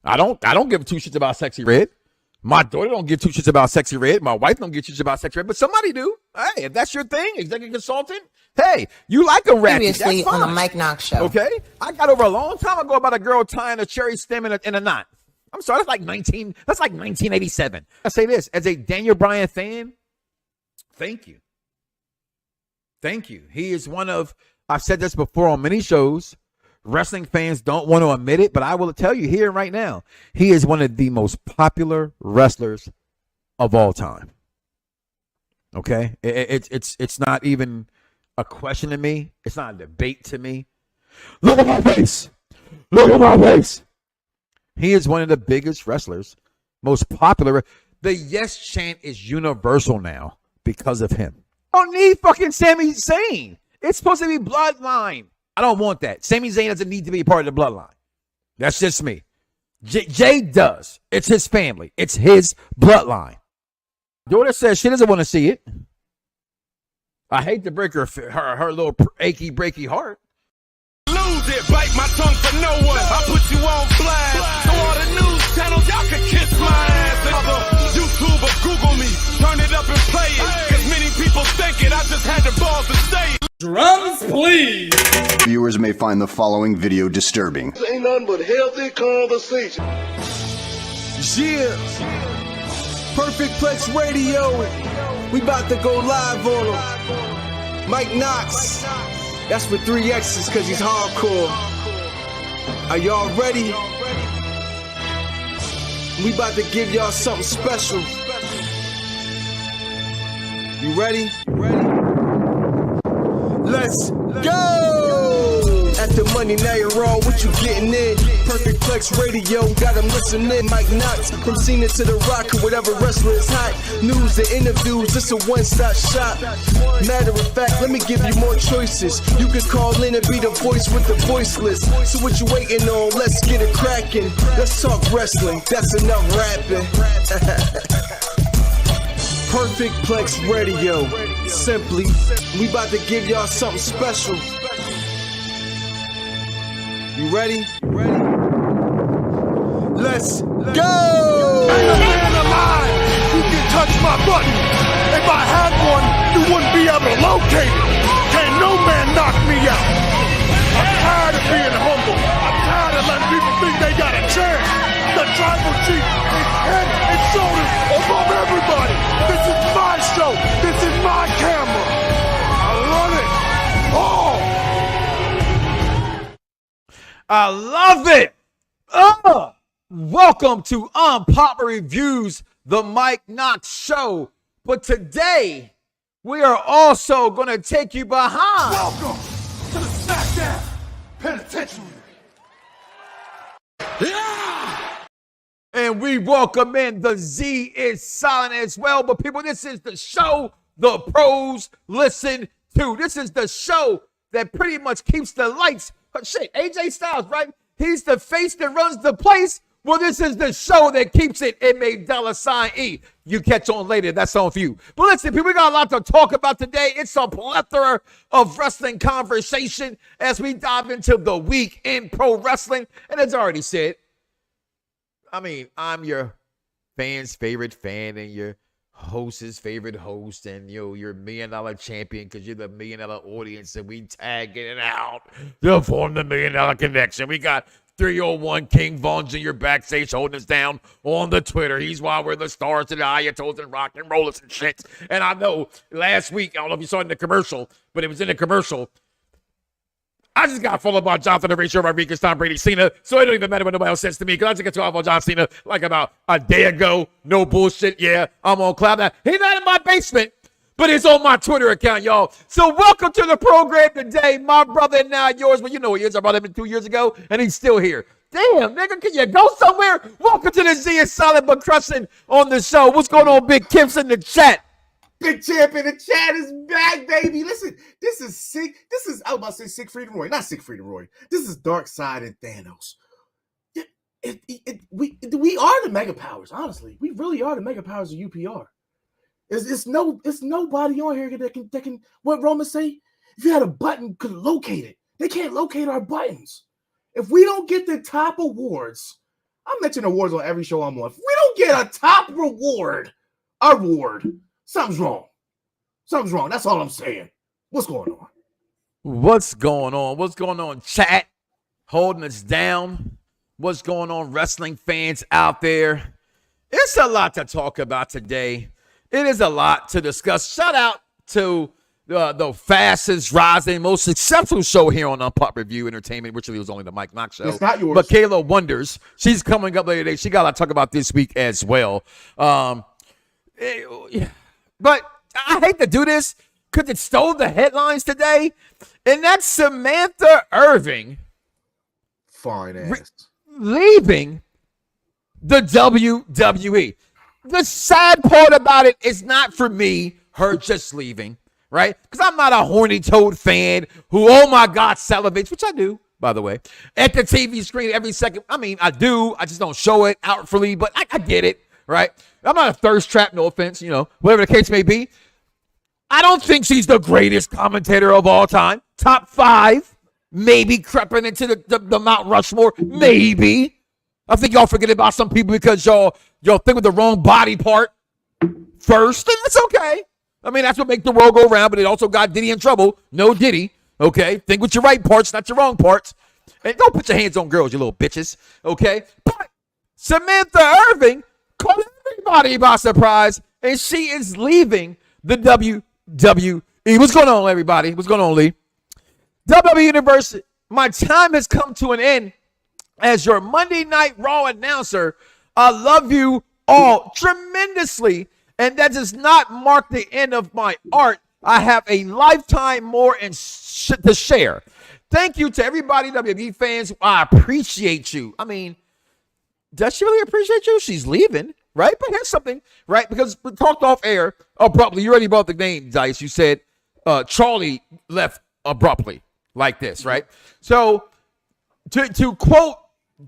I don't give two shits about Sexy Red. My daughter don't give two shits about Sexy Red. My wife don't give two shits about Sexy Red, but somebody do. Hey, if that's your thing, executive consultant, hey, you like a ratchet. Previously that's fine. on the Mike Knoxxx Show. Okay? I got over a long time ago about a girl tying a cherry stem in a knot. I'm sorry, that's like 1987. I say this, as a Daniel Bryan fan, thank you. Thank you. He is one of, I've said this before on many shows, wrestling fans don't want to admit it, but I will tell you here right now, he is one of the most popular wrestlers of all time. Okay? It's not even a question to me. It's not a debate to me. Look at my face. Look at my face. He is one of the biggest wrestlers, most popular. The yes chant is universal now because of him. I don't need fucking Sami Zayn. It's supposed to be Bloodline. I don't want that. Sami Zayn doesn't need to be part of the Bloodline. That's just me. Jay does. It's his family. It's his bloodline. Daughter says she doesn't want to see it. I hate to break her little achy, breaky heart. Lose it, bite my tongue for no one. I put you on blast. So all the news channels, y'all can kiss my ass. Other YouTube or Google me, turn it up and play it. Cause many people think it, I just had the balls to say it. Drums, please. Viewers may find the following video disturbing. This ain't nothing but healthy conversation. Yeah. Perfect Plex Radio. We about to go live on him. Mike Knoxxx. That's with 3 X's because he's hardcore. Are y'all ready? We about to give y'all something special. You ready? Let's go! At the money, now you're raw, what you getting in? Perfect Plex Radio, got them listening. Mike Knoxxx, from Cena to the Rock, or whatever wrestler is hot. News and interviews, it's a one-stop shop. Matter of fact, let me give you more choices. You can call in and be the voice with the voiceless. So what you waiting on? Let's get it cracking. Let's talk wrestling, that's enough rapping. Perfect Plex Radio. Simply, we about to give y'all something special. You ready? Let's go! Ain't a man alive who can touch my button. If I had one, you wouldn't be able to locate it. Can't no man knock me out. I'm tired of being humble. I'm tired of letting people think they got a chance. The tribal chief is head and shoulders above everybody. This is my show. This is my camera. I run it all. I love it. Welcome to Unpopular Reviews, the Mike Knoxxx Show. But today, we are also going to take you behind. Welcome to the Smackdown Penitentiary. Yeah! And we welcome in the Z is silent as well. But people, this is the show the pros listen to. This is the show that pretty much keeps the lights. Shit, AJ Styles, right? He's the face that runs the place. Well, this is the show that keeps it $MA$E. You catch on later. That's on for you. But listen, people, we got a lot to talk about today. It's a plethora of wrestling conversation as we dive into the week in pro wrestling. And as I already said, I mean, I'm your fan's favorite fan and your host's favorite host, and you're $1 million champion because you're the $1 million audience, and we tagging it out to form the $1 million connection. We got 301 King Von Jr. backstage holding us down on the Twitter. He's why we're the stars of the Ayatos and rock and rollers and shit. And I know last week, I don't know if you saw it in the commercial, but it was in the commercial. I just got followed by Jonathan Horatio Rodriguez, Tom Brady, Cena, so it don't even matter what nobody else says to me, because I just got to about John Cena like about a day ago. No bullshit. Yeah, I'm on cloud now. He's not in my basement, but it's on my Twitter account, y'all. So welcome to the program today, my brother and now yours. Well, you know he is. I brought him in 2 years ago, and he's still here. Damn, nigga, can you go somewhere? Welcome to the Z is Solid but Crushing on the show. What's going on, Big Kim's in the chat? Big Champ in the chat is back, baby. Listen, this is sick. This is, I was about to say Siegfried and Roy. Not Siegfried and Roy. This is Darkseid and Thanos. We are the mega powers, honestly. We really are the mega powers of UPR. It's nobody on here that can what Roman say? If you had a button, could locate it. They can't locate our buttons. If we don't get the top awards, I mention awards on every show I'm on. If we don't get a top award, something's wrong. Something's wrong. That's all I'm saying. What's going on? What's going on? What's going on, chat? Holding us down. What's going on, wrestling fans out there? It's a lot to talk about today. It is a lot to discuss. Shout out to the fastest rising, most successful show here on Unpop Review Entertainment, which was only the Mike Knoxxx Show. It's not yours. Mikayla Wonders. She's coming up later today. She got a lot to talk about this week as well. But I hate to do this because it stole the headlines today. And that's Samantha Irvin. Fine ass. Leaving the WWE. The sad part about it is not for me, her just leaving, right? Because I'm not a horny toad fan who, oh my God, salivates, which I do, by the way, at the TV screen every second. I mean, I do. I just don't show it outwardly, but I get it, right? I'm not a thirst trap, no offense, whatever the case may be. I don't think she's the greatest commentator of all time. Top 5. Maybe creeping into the Mount Rushmore. Maybe. I think y'all forget about some people because y'all think with the wrong body part first. And that's okay. I mean, that's what makes the world go round, but it also got Diddy in trouble. No Diddy. Okay? Think with your right parts, not your wrong parts. And don't put your hands on girls, you little bitches. Okay? But Samantha Irvin caught everybody by surprise, and she is leaving the WWE. What's going on, everybody? What's going on, Lee? WWE Universe, my time has come to an end as your Monday Night Raw announcer. I love you all tremendously, and that does not mark the end of my art. I have a lifetime more to share. Thank you to everybody, WWE fans. I appreciate you. I mean, does she really appreciate you? She's leaving, right? But here's something, right? Because we talked off air abruptly. You already brought the name, Dice. You said Charlie left abruptly. Like this, right? So to quote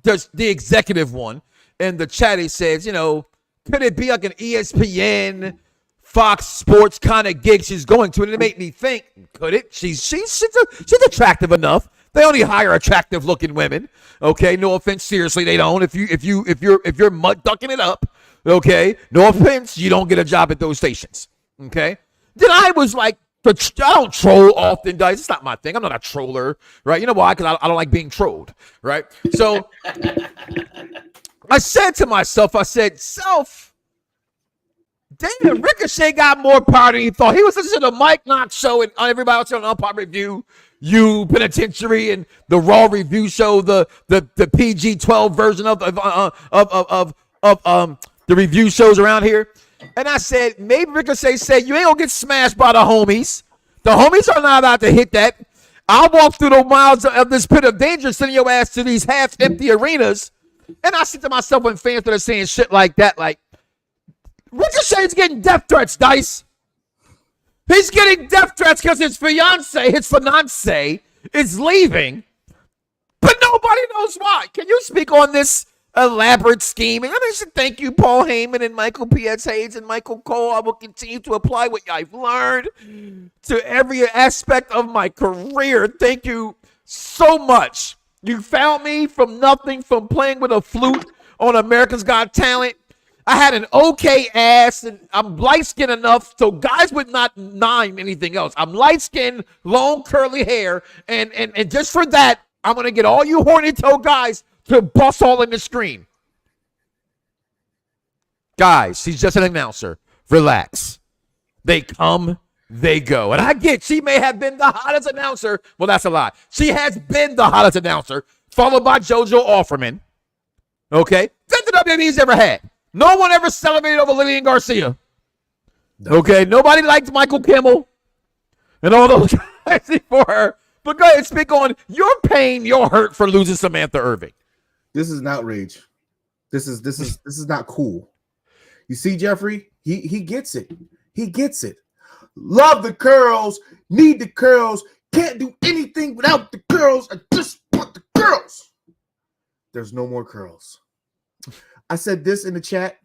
the executive one in the chat, he says, could it be like an ESPN, Fox Sports kind of gig she's going to? And it made me think, could it? She's attractive enough. They only hire attractive looking women. Okay, no offense. Seriously, they don't. If you're mud ducking it up, okay, no offense, you don't get a job at those stations. Okay. Then I was like, I don't troll often, guys. It's not my thing. I'm not a troller, right? You know why? Because I don't like being trolled, right? So I said to myself, damn, Ricochet got more power than he thought. He was listening to the Mike Knoxxx Show and everybody else on Unpop Review, Penitentiary, and the Raw Review Show, the PG-12 version of the review shows around here. And I said, maybe Ricochet said, you ain't gonna get smashed by the homies. The homies are not about to hit that. I'll walk through the miles of this pit of danger, sending your ass to these half-empty arenas. And I said to myself, when fans that are saying shit like that, like, Ricochet's getting death threats, Dice. He's getting death threats because his fiance is leaving. But nobody knows why. Can you speak on this elaborate scheme? And I should thank you, Paul Heyman and Michael P.S. Hayes and Michael Cole. I will continue to apply what I've learned to every aspect of my career. Thank you so much. You found me from nothing, from playing with a flute on America's Got Talent. I had an okay ass, and I'm light-skinned enough so guys would not mind anything else. I'm light-skinned, long, curly hair, and just for that, I'm going to get all you horny-toe guys to bust all in the screen. Guys, she's just an announcer. Relax. They come, they go. And I get she may have been the hottest announcer. Well, that's a lie. She has been the hottest announcer, followed by JoJo Offerman. Okay? That the WWE's ever had. No one ever celebrated over Lillian Garcia. Okay? Nobody liked Michael Kimmel and all those guys for her. But go ahead and speak on your pain, your hurt for losing Samantha Irvin. This is an outrage. This is not cool. You see, Jeffrey, he gets it. He gets it. Love the curls, need the curls, can't do anything without the curls. I just want the curls. There's no more curls. I said this in the chat.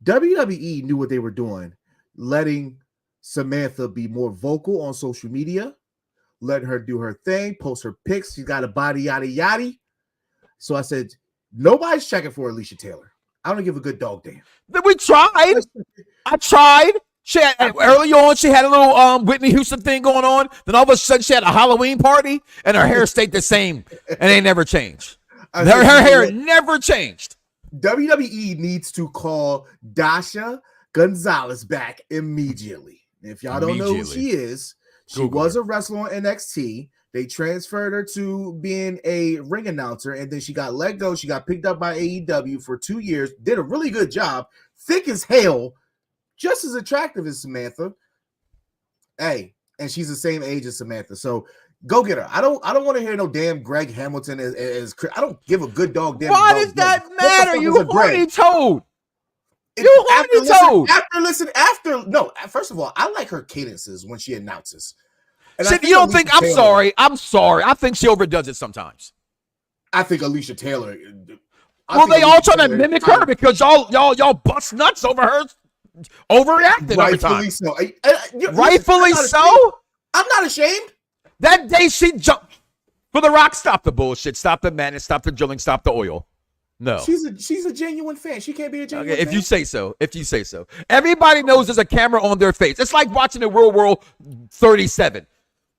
WWE knew what they were doing, letting Samantha be more vocal on social media, letting her do her thing, post her pics. She's got a body, yada, yada. So I said, Nobody's checking for Alicia Taylor. I don't give a good dog damn. Then we tried. I tried. She had, early on, she had a little Whitney Houston thing going on. Then all of a sudden, she had a Halloween party, and her hair stayed the same, and they never changed. Her hair never changed. WWE needs to call Dasha Gonzalez back immediately. If y'all don't know who she is, she was a wrestler on NXT. They transferred her to being a ring announcer, and then she got let go. She got picked up by AEW for 2 years, did a really good job, thick as hell, just as attractive as Samantha. Hey, and she's the same age as Samantha, so go get her. I don't want to hear no damn Greg Hamilton as I don't give a good dog damn. Why does that matter? You horny toad. You horny toad. First of all, I like her cadences when she announces. And you don't think? I'm sorry. I think she overdoes it sometimes. I think Alicia Taylor. They all trying to mimic her because y'all bust nuts over her overreacting every time. So. Rightfully so. I'm not ashamed. That day she jumped for The Rock. Stop the bullshit. Stop the madness. Stop the drilling. Stop the oil. No, she's a genuine fan. She can't be a genuine fan. If you say so. Everybody knows there's a camera on their face. It's like watching the World War 37.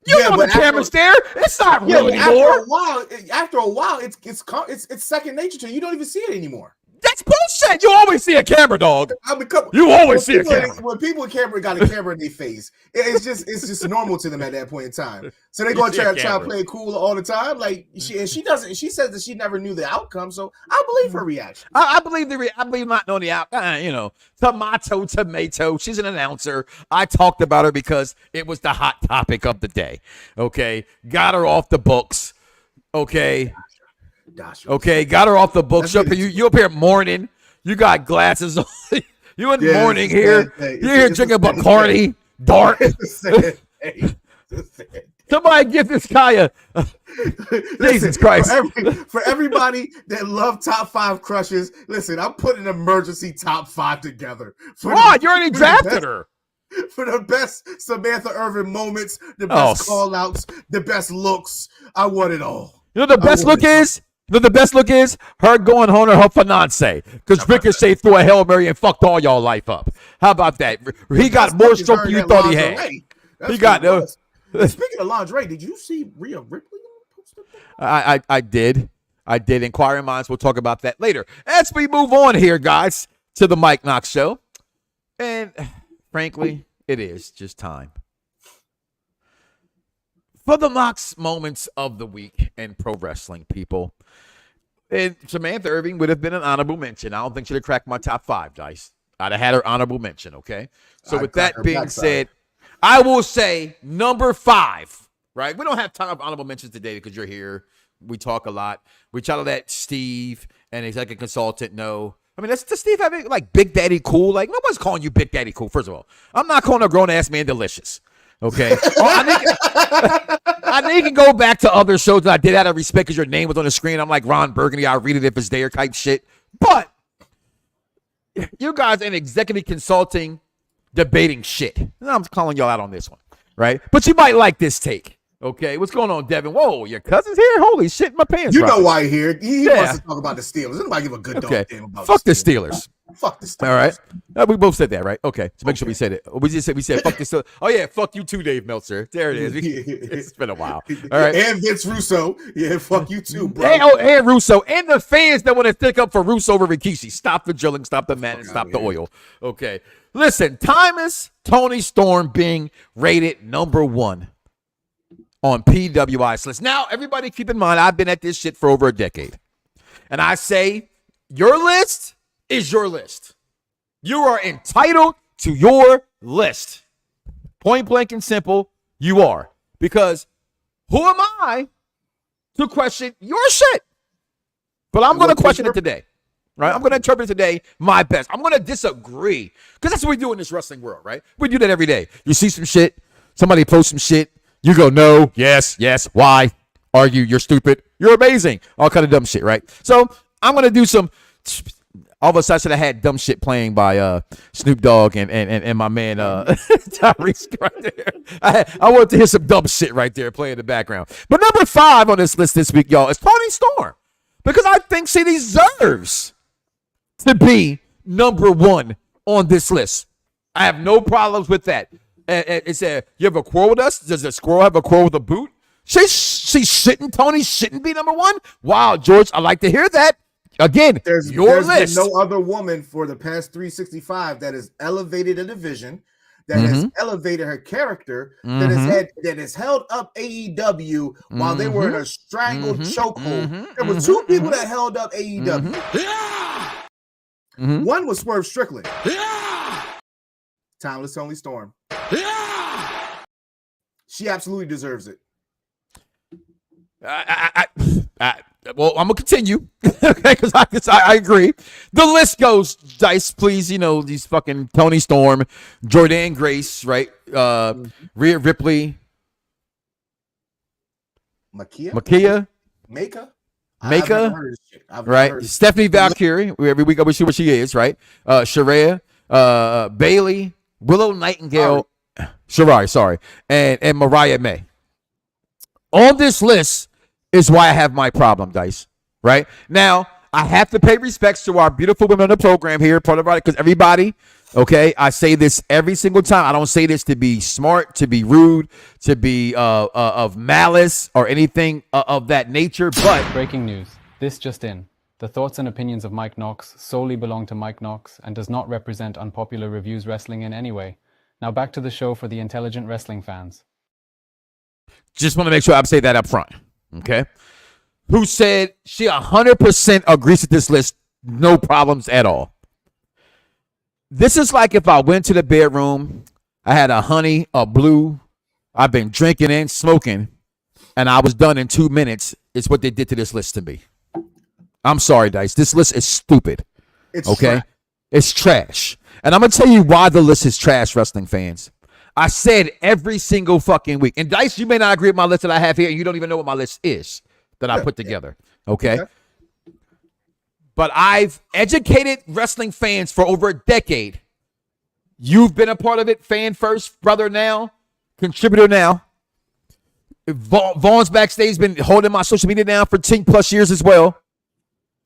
You know the camera's there. It's not real anymore. After a while, it's second nature to you. You don't even see it anymore. That's bullshit. You always see a camera, dog. You always see a camera. When people with camera got a camera in their face, it's just normal to them at that point in time. So they're going to try to play it cool all the time. Like she doesn't. She says that she never knew the outcome, so I believe her reaction. I believe I believe not knowing the outcome. Tomato. She's an announcer. I talked about her because it was the hot topic of the day. Okay, got her off the books. Okay. Okay, got her off the books. You up here mourning. You got glasses on. You in mourning here. You're here drinking Bacardi, dark. Somebody give this guy Jesus Christ. For everybody that love top 5 crushes, listen, I'm putting an emergency top 5 together. Why? You already drafted her. For the best Samantha Irvin moments, the best call-outs, the best looks. I want it all. You know the best look is? The best look is her going home to her fiance because Ricochet threw a Hail Mary and fucked all y'all life up. How about that? He got more stroke than you thought he had. He got no. Speaking of lingerie, did you see Rhea Ripley? I did. Inquiring minds. We'll talk about that later. As we move on here, guys, to the Mike Knoxxx Show, and frankly, it is just time for the Knox moments of the week in pro wrestling, people. And Samantha Irvin would have been an honorable mention. I don't think she'd have cracked my top 5, Dice. I'd have had her honorable mention, okay? So with that being said, I will say number 5, right? We don't have time for honorable mentions today because you're here. We talk a lot. We try to let Steve and executive consultant know. I mean, does Steve have it like Big Daddy Cool? Like, nobody's calling you Big Daddy Cool, first of all. I'm not calling a grown-ass man delicious. Okay. I think you can go back to other shows that I did out of respect because your name was on the screen. I'm like Ron Burgundy. I'll read it if it's there type shit. But you guys in executive consulting debating shit. I'm calling y'all out on this one, right? But you might like this take. Okay. What's going on, Devin? Whoa, your cousin's here? Holy shit, my pants. You know why he's here. He wants to talk about the Steelers. Nobody give a good dog damn about Fuck the Steelers. Fuck the Steelers. All right. We both said that, right? Okay. So make sure we said it. We said fuck the Steelers. Oh, yeah. Fuck you too, Dave Meltzer. There it is. It's been a while. All right. And Vince Russo. Yeah, fuck you too, bro. And Russo. And the fans that want to stick up for Russo over Rikishi. Stop the drilling. Stop the madness. Stop the oil. Okay. Listen, Thomas Tony Storm being rated number 1 on PWI's list. Now, everybody keep in mind, I've been at this shit for over a decade. And I say, your list is your list. You are entitled to your list. Point blank and simple, you are. Because who am I to question your shit? But I'm going to question it today. Right? I'm going to interpret it today my best. I'm going to disagree. Because that's what we do in this wrestling world, right? We do that every day. You see some shit, somebody posts some shit, you go, no, yes, why? Argue, you're stupid, you're amazing. All kind of dumb shit, right? So I'm going to do some, all of a sudden I had dumb shit playing by Snoop Dogg and my man Tyrese right there. I wanted to hear some dumb shit right there playing in the background. But number 5 on this list this week, y'all, is Tony Storm. because I think she deserves to be number one on this list. I have no problems with that. It's you have a quarrel with us? Does the squirrel have a quarrel with the boot? She shouldn't. Tony shouldn't be number one. Wow, George, I like to hear that. Again, there's list. Been no other woman for the past 365 that has elevated a division, that has elevated her character, that has held up AEW while they were in a strangled chokehold. There were two people that held up AEW. One was Swerve Strickland. Timeless Tony Storm. She absolutely deserves it. Well, I'm gonna continue, okay? Because I agree. The list goes, Dice, please. You know these fucking Tony Storm, Jordan Grace, right? Rhea Ripley, Mikayla, right? Stephanie Valkyrie. Every week I wish you what she is, right? Sharia, Bailey, Willow Nightingale, Shirai, sorry, and Mariah May. On this list is why I have my problem, Dice. Right now, I have to pay respects to our beautiful women on the program here, part of our, because everybody, okay, I say this every single time. I don't say this to be smart, to be rude, to be of malice or anything of that nature. But breaking news. This just in. The thoughts and opinions of Mike Knoxxx solely belong to Mike Knoxxx and does not represent Unpopular Reviews Wrestling in any way. Now back to the show for the intelligent wrestling fans. Just want to make sure I say that up front. Okay, who said she 100% agrees with this list, no problems at all. This is like if I went to the bedroom, I had a honey, a blue, I've been drinking and smoking, and I was done in 2 minutes. It's what they did to this list to me. I'm sorry, Dice. This list is stupid. It's okay? trash. It's trash. And I'm going to tell you why the list is trash, wrestling fans. I said every single fucking week. And Dice, you may not agree with my list that I have here, and you don't even know what my list is that I put together. Okay? But I've educated wrestling fans for over a decade. You've been a part of it, fan first, brother now, contributor now. Vaughn's backstage been holding my social media down for 10 plus years as well.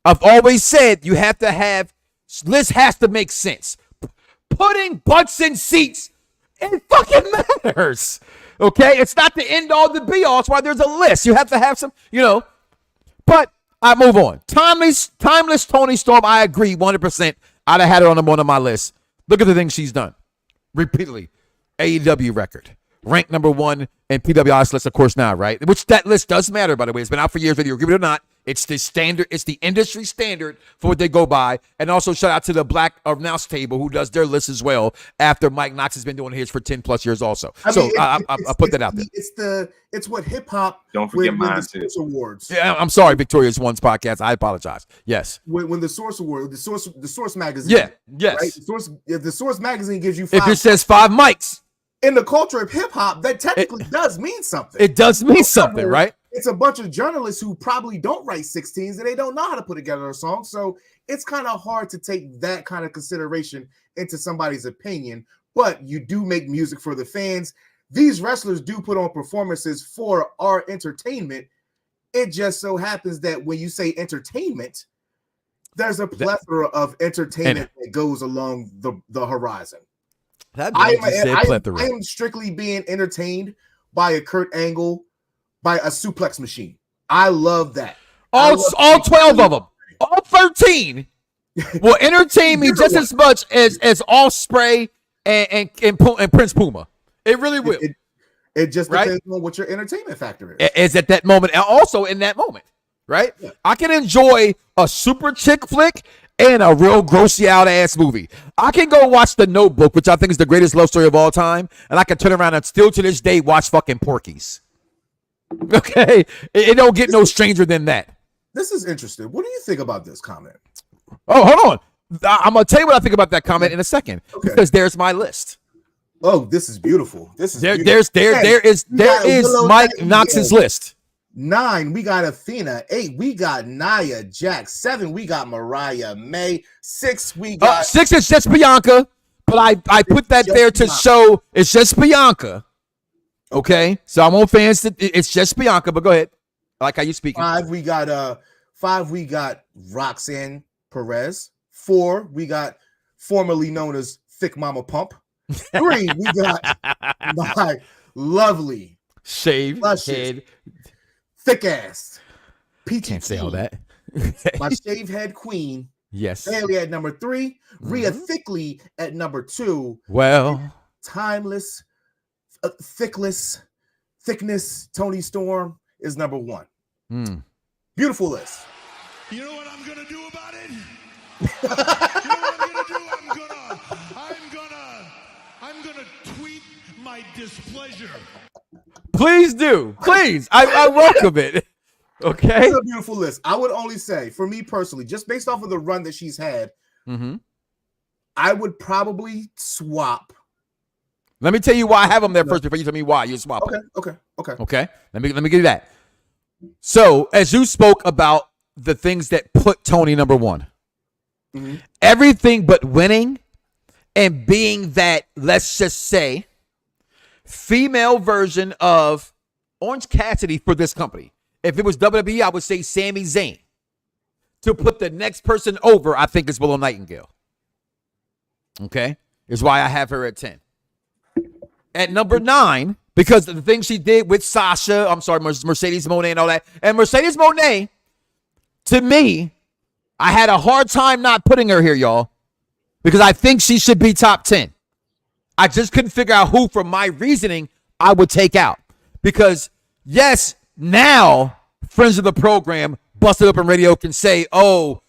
I've always said you have to have, list has to make sense. Putting butts in seats, it fucking matters. Okay? It's not the end all, the be all. That's why there's a list. You have to have some, But I move on. Timeless Tony Storm, I agree 100%. I'd have had her on one of my lists. Look at the things she's done. Repeatedly. AEW record. Ranked number one in PWI's list, of course, now, right? Which that list does matter, by the way. It's been out for years, whether you agree with it or not. It's the standard. It's the industry standard for what they go by. And also shout out to the Black Announce Table who does their list as well after Mike Knoxxx has been doing his for 10 plus years also. I put that out there. It's what hip hop. Don't forget mine too. Source Awards. Yeah, I'm sorry, Victoria's One's podcast. I apologize. Yes. When the Source Award, the Source magazine. Yeah. Yes. Right? If the Source magazine gives you 5, if it says 5 mics in the culture of hip hop, that technically does mean something. It does mean something, right? It's a bunch of journalists who probably don't write 16s and they don't know how to put together a song. So it's kind of hard to take that kind of consideration into somebody's opinion. But you do make music for the fans. These wrestlers do put on performances for our entertainment. It just so happens that when you say entertainment, there's a plethora of entertainment that goes along the horizon. I am strictly being entertained by a Kurt Angle, by a suplex machine. I love that. All 12 of them, all 13 will entertain me just as much as Ospreay and Prince Puma. It really will. It just depends on what your entertainment factor is. Is at that moment, and also in that moment, right? Yeah. I can enjoy a super chick flick and a real grossy out ass movie. I can go watch The Notebook, which I think is the greatest love story of all time, and I can turn around and still to this day watch fucking Porky's. Okay, it don't get no stranger than that. This is interesting. What do you think about this comment? Oh, hold on. I'm gonna tell you what I think about that comment in a second, because there's my list. Oh, this is beautiful. This is there is Mike Knoxx's list. 9, we got Athena. 8, we got Nia Jax. 7, we got Mariah May. 6, we got 6 is just Bianca, but I put that there to show it's just Bianca. Okay, so I want fans to, it's just Bianca, but go ahead. I like how you speaking. 5, we got 5, we got Roxanne Perez. 4, we got formerly known as Thick Mama Pump. 3, we got my lovely Shaved luscious, head. thick ass Peachy Can't say all Teen. that. My shaved head queen, Yes. Bailey at number 3, Rhea Thickley at number 2, Well, timeless, thickness, Tony Storm is number 1. Beautiful list. You know what I'm gonna do about it? You know what I'm gonna do? I'm gonna tweet my displeasure. please do. Please. I welcome it. Okay. It's a beautiful list. I would only say, for me personally, just based off of the run that she's had, I would probably swap. Let me tell you why I have them there first before you tell me why you swap them. Okay. Let me give you that. So, as you spoke about the things that put Tony number 1, everything but winning and being that, let's just say, female version of Orange Cassidy for this company. If it was WWE, I would say Sami Zayn. To put the next person over, I think it's Willow Nightingale. Okay? Is why I have her at 10. At number 9, because of the things she did with Mercedes Moné and all that. And Mercedes Moné, to me, I had a hard time not putting her here, y'all, because I think she should be top 10. I just couldn't figure out who, from my reasoning, I would take out. Because, yes, now friends of the program, Busted Open Radio, can say, oh,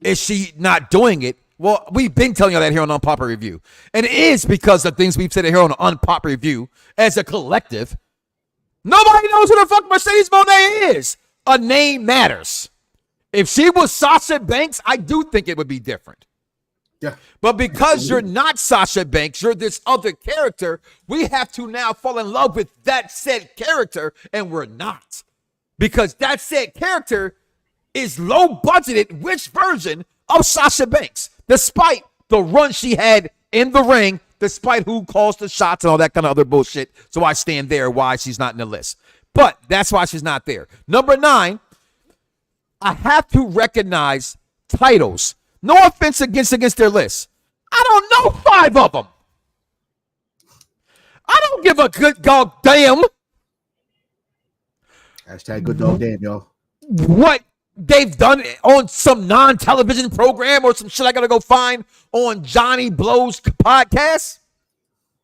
is she not doing it? Well, we've been telling you that here on Unpopular Review. And it is because of things we've said here on Unpopular Review as a collective. Nobody knows who the fuck Mercedes Moné is. A name matters. If she was Sasha Banks, I do think it would be different. Yeah. But because you're not Sasha Banks, you're this other character, we have to now fall in love with that said character, and we're not. Because that said character is low budgeted, which version of Sasha Banks, despite the run she had in the ring, despite who calls the shots and all that kind of other bullshit. So I stand there why she's not in the list. But that's why she's not there. Number 9, I have to recognize titles. No offense against their list. I don't know 5 of them. I don't give a good goddamn Hashtag good dog damn, y'all. what they've done on some non-television program or some shit I gotta go find on Johnny Blow's podcast.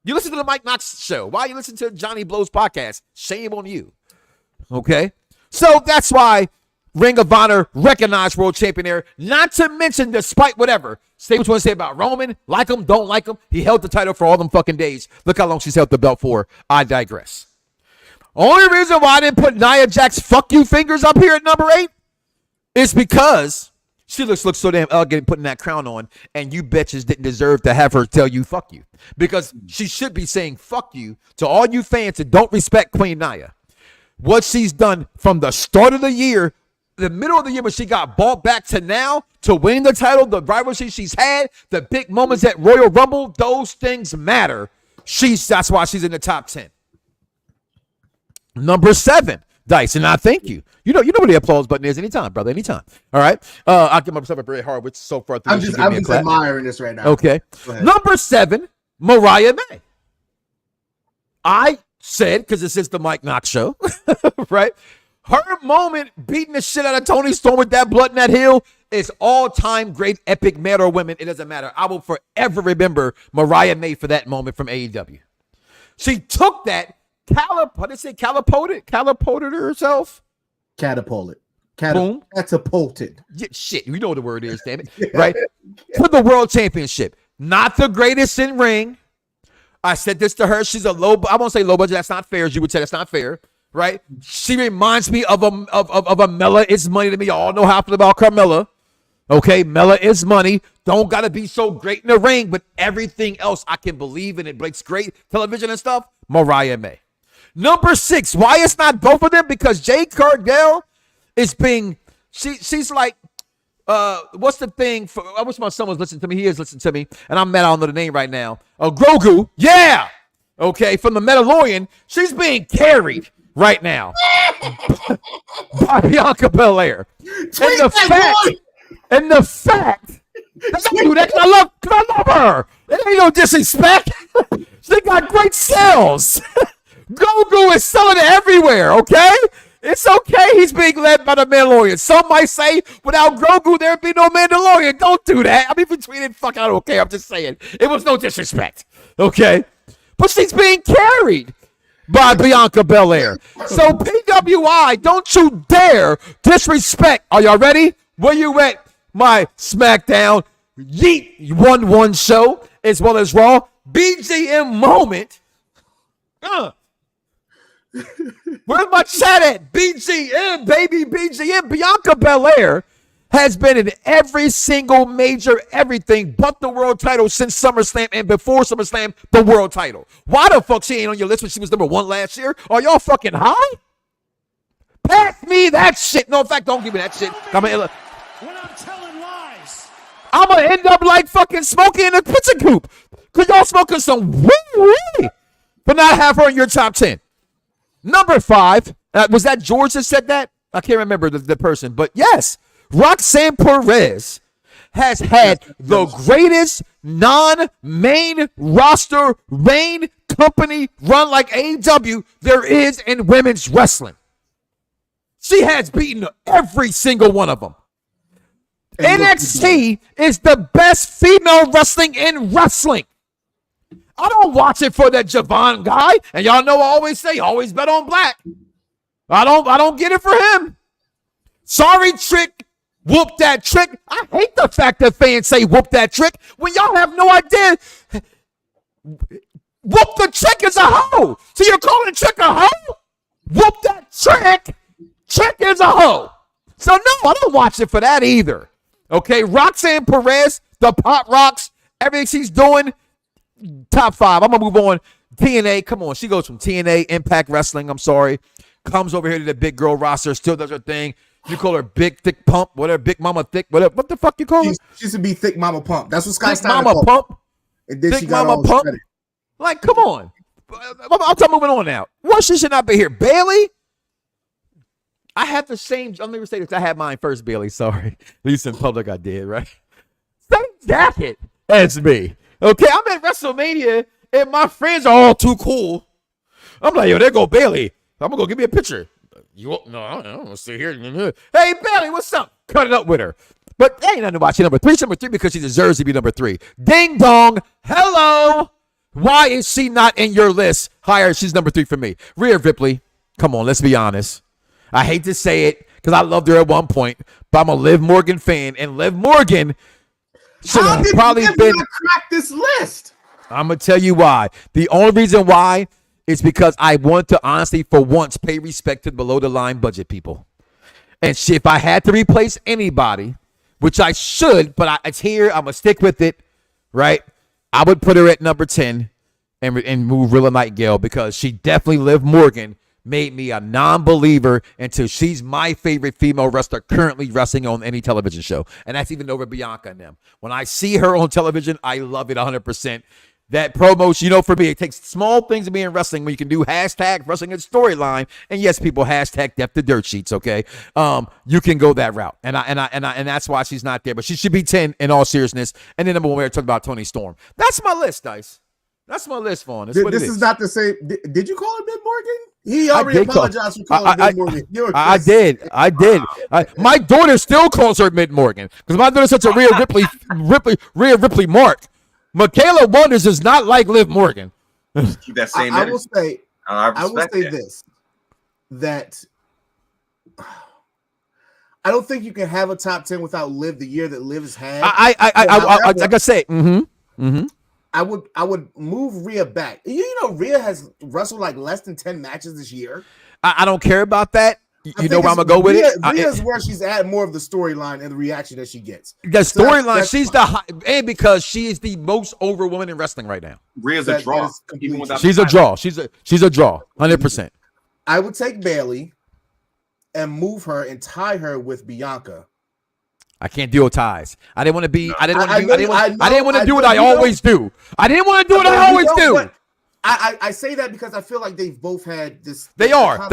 You listen to the Mike Knoxxx Show. Why you listen to Johnny Blow's podcast? Shame on you. Okay? So that's why Ring of Honor recognized world champion there. Not to mention, despite whatever, say what you want to say about Roman, like him, don't like him, he held the title for all them fucking days. Look how long she's held the belt for. I digress. Only reason why I didn't put Nia Jax's fuck you fingers up here at number 8 is because she looks so damn elegant putting that crown on, and you bitches didn't deserve to have her tell you fuck you. Because she should be saying fuck you to all you fans that don't respect Queen Nia. What she's done from the start of the year, the middle of the year when she got bought back to now, to winning the title, the rivalry she's had, the big moments at Royal Rumble, those things matter. That's why she's in the top 10. Number 7, Dice, and I thank you. You know where the applause button is anytime, brother, anytime. All right. I'll give myself a very hard, which so far through I'm just admiring this right now. Okay. Number 7, Mariah May. I said, because this is the Mike Knoxxx Show, right? Her moment beating the shit out of Tony Storm with that blood in that heel is all-time great epic man or women. It doesn't matter. I will forever remember Mariah May for that moment from AEW. She took that, catapulted herself. Catapulted. Boom. Catapulted. Yeah, shit, you know what the word is, damn it. Right? For the world championship. Not the greatest in ring. I said this to her. She's I won't say low budget. That's not fair. As you would say, that's not fair. Right? She reminds me of a Mella Is Money to me. Y'all know how I feel about Carmella. Okay, Mella is money. Don't gotta be so great in the ring, but everything else I can believe in. It breaks great television and stuff. Mariah May. Number 6. Why it's not both of them? Because Jade Cargill is being. She's like. What's the thing? I wish my son was listening to me. He is listening to me, and I'm mad I don't know the name right now. Grogu. Yeah. Okay, from the Mandalorian. She's being carried right now. by Bianca Belair. And the fact that I do that 'cause I love her. It ain't no disrespect. She got great sales. Goku is selling it everywhere, okay? It's okay he's being led by the Mandalorian. Some might say, without Grogu, there'd be no Mandalorian. Don't do that. I mean, between it, fuck, I don't care. I'm just saying. It was no disrespect, okay? But she's being carried by Bianca Belair. So, PWI, don't you dare disrespect. Are y'all ready? Where you at, my SmackDown Yeet 1-1 show, as well as Raw BGM moment? Where's my chat at? BGM, baby, BGM. Bianca Belair has been in every single major everything but the world title since SummerSlam, and before SummerSlam, the world title. Why the fuck she ain't on your list when she was number 1 last year? Are y'all fucking high? Pass me that shit. No, in fact, don't give me that shit. When I'm telling lies. I'm gonna end up like fucking smoking in a pizza coop. Cause y'all smoking some wee but not have her in your top 10. Number 5, was that George that said that? I can't remember the person, but yes, Roxanne Perez has had the greatest non-main roster, main company run like AEW there is in women's wrestling. She has beaten every single one of them. NXT is the best female wrestling in wrestling. I don't watch it for that Javon guy, and y'all know I always say, always bet on black. I don't get it for him. Sorry, Trick. Whoop that Trick. I hate the fact that fans say whoop that Trick when y'all have no idea. Whoop the Trick is a hoe. So you're calling Trick a hoe? Whoop that Trick. Trick is a hoe. So no, I don't watch it for that either. Okay, Roxanne Perez, the Pop Rocks, everything she's doing, top 5. I'm going to move on. TNA, come on. She goes from TNA, Impact Wrestling, I'm sorry. Comes over here to the big girl roster, still does her thing. You call her Big Thick Pump, whatever, Big Mama Thick, whatever. What the fuck you call her? She used to be Thick Mama Pump. That's what Sky Thick Steiner Mama called Pump? And then Thick she got Mama all Pump? credit. Like, come on. I'm moving on now. What she should not be here? Bailey? I have the same, I'll never say this. I had mine first, Bailey. Sorry. At least in public I did, right? Same jacket as me. Okay, I'm at WrestleMania and my friends are all too cool. I'm like, yo, there go Bailey. I'm gonna go give me a picture. No, I don't want to sit here. Hey, Bailey, what's up? Cut it up with her. But there ain't nothing to watch. She's number 3. She's number 3 because she deserves to be number 3. Ding dong. Hello. Why is she not in your list? Higher. She's number 3 for me. Rhea Ripley. Come on, let's be honest. I hate to say it because I loved her at one point, but I'm a Liv Morgan fan, and Liv Morgan should have probably been. Crack this list. I'm gonna tell you why. The only reason why is because I want to honestly, for once, pay respect to below the line budget people. And if I had to replace anybody, which I should, but it's here, I'm gonna stick with it, right? I would put her at number 10 and move Rilla Nightingale because she definitely, Liv Morgan, made me a non-believer until she's my favorite female wrestler currently wrestling on any television show. And that's even over Bianca and them. When I see her on television, I love it 100%. That promo, for me, it takes small things to be in wrestling when you can do hashtag wrestling and storyline. And yes, people, hashtag depth of dirt sheets, okay? You can go that route. And that's why she's not there. But she should be 10 in all seriousness. And then number 1, we're talking about Toni Storm. That's my list, Dice. That's my list, Vaughn. This is not the same. Did you call her Mid Morgan? He already apologized for calling her Mid Morgan. I did. My daughter still calls her Mid Morgan because my daughter's such a Rhea Ripley mark. Mikayla Wonders is not like Liv Morgan. Keep that same I will say. I will say this: that I don't think you can have a top 10 without Liv the year that Liv has had. Like I say. I would move Rhea back. You know, Rhea has wrestled like less than 10 matches this year. I don't care about that. You know where I'm gonna go with it. Rhea's where she's at more of the storyline and the reaction that she gets. The storyline, she's and because she is the most over woman in wrestling right now. Rhea's a draw. She's a draw. She's a draw. 100%. I would take Bailey and move her and tie her with Bianca. I can't deal with ties. I didn't want to be. I didn't want to do what I always do. I didn't want to do what I always do. I say that because I feel like they've both had this. They are.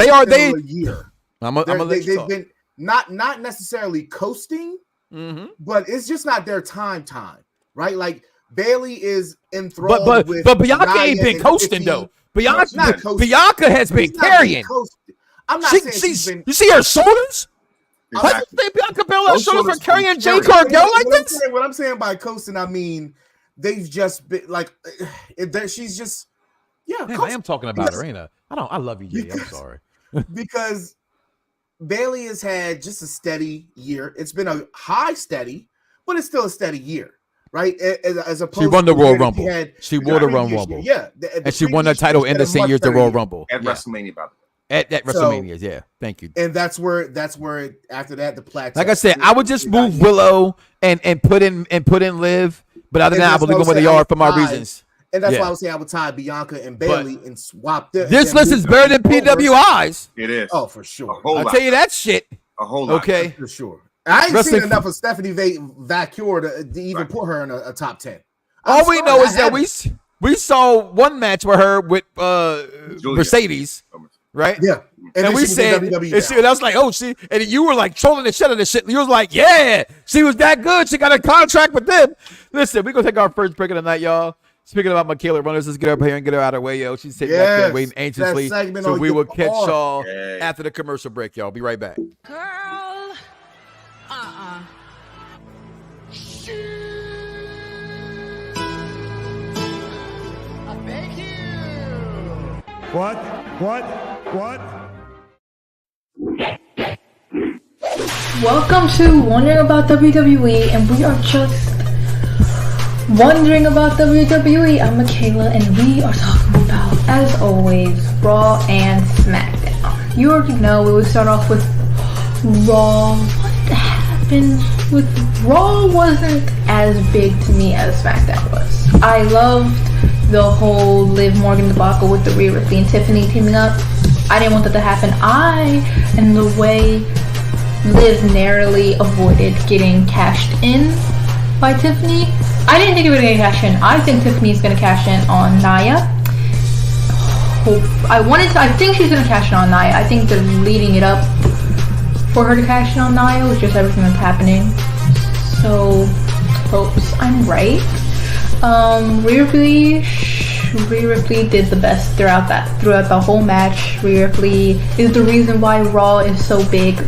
Year. I'm gonna let you they've talk. been not necessarily coasting, but it's just not their time, right? Like Bailey is enthralled with but Bianca Nia ain't been and coasting Tiffany. though. No, she's not coasting. Bianca has been She's not been carrying. coasting. I'm not saying she's been. You see her shoulders? How you Exactly. think Bianca Belair Those shoulders for shoulders carrying from Jade carrying. Cargill like this? What I'm saying by coasting, I mean they've just been like, she's just, yeah. Damn, I am talking about her, ain't I? I love you, Jay. I'm sorry. Because Bailey has had just a steady year. It's been a high steady, but it's still a steady year, right? As opposed, She won the to Royal where Rumble. she She won the previous Royal Rumble. year. And she won the title in the same year as the Royal Rumble. At Yeah. WrestleMania, by the way. At WrestleMania, yeah. Thank you. And that's where after that the plateau. Like I said, I would just move Willow and put in Liv, but other than that, I would leave them where they are for my reasons. And that's Yeah. why I would say I would tie Bianca and Bailey and swap them. This list is better than PWI's. It is. Oh, for sure. A whole I'll lot. tell you that shit. A whole lot. Okay. For sure. I ain't Wrestling- seen enough of Stephanie Vacure to even put her in a top 10. All we know is that we saw one match with her with Mercedes, right? Yeah. And then we she was in said, WWE and now. I was like, oh, and you were like trolling the shit out of this shit. You was like, yeah, she was that good. She got a contract with them. Listen, we're going to take our first break of the night, y'all. Speaking about Mikayla Runners, let's get her up here and get her out of the way, yo. She's sitting back there waiting anxiously. that segment So on we will your catch arm. y'all Yeah. after the commercial break, y'all. Be right back. Girl. I beg you. What? Welcome to Wondering About WWE, and we are just wondering about WWE. I'm Mikayla, and we are talking about, as always, Raw and SmackDown. You already know we would start off with Raw. What happened with Raw wasn't as big to me as SmackDown was. I loved the whole Liv Morgan debacle with the Rhea Ripley and Tiffany teaming up. I didn't want that to happen. And the way Liv narrowly avoided getting cashed in by Tiffany. I didn't think it would get cashed in. I think Tiffany's gonna cash in on Nia. I think she's gonna cash in on Nia. I think they're leading it up for her to cash in on Nia with just everything that's happening. So, hopes I'm right. Rhea Ripley did the best throughout the whole match. Rhea Ripley is the reason why Raw is so big.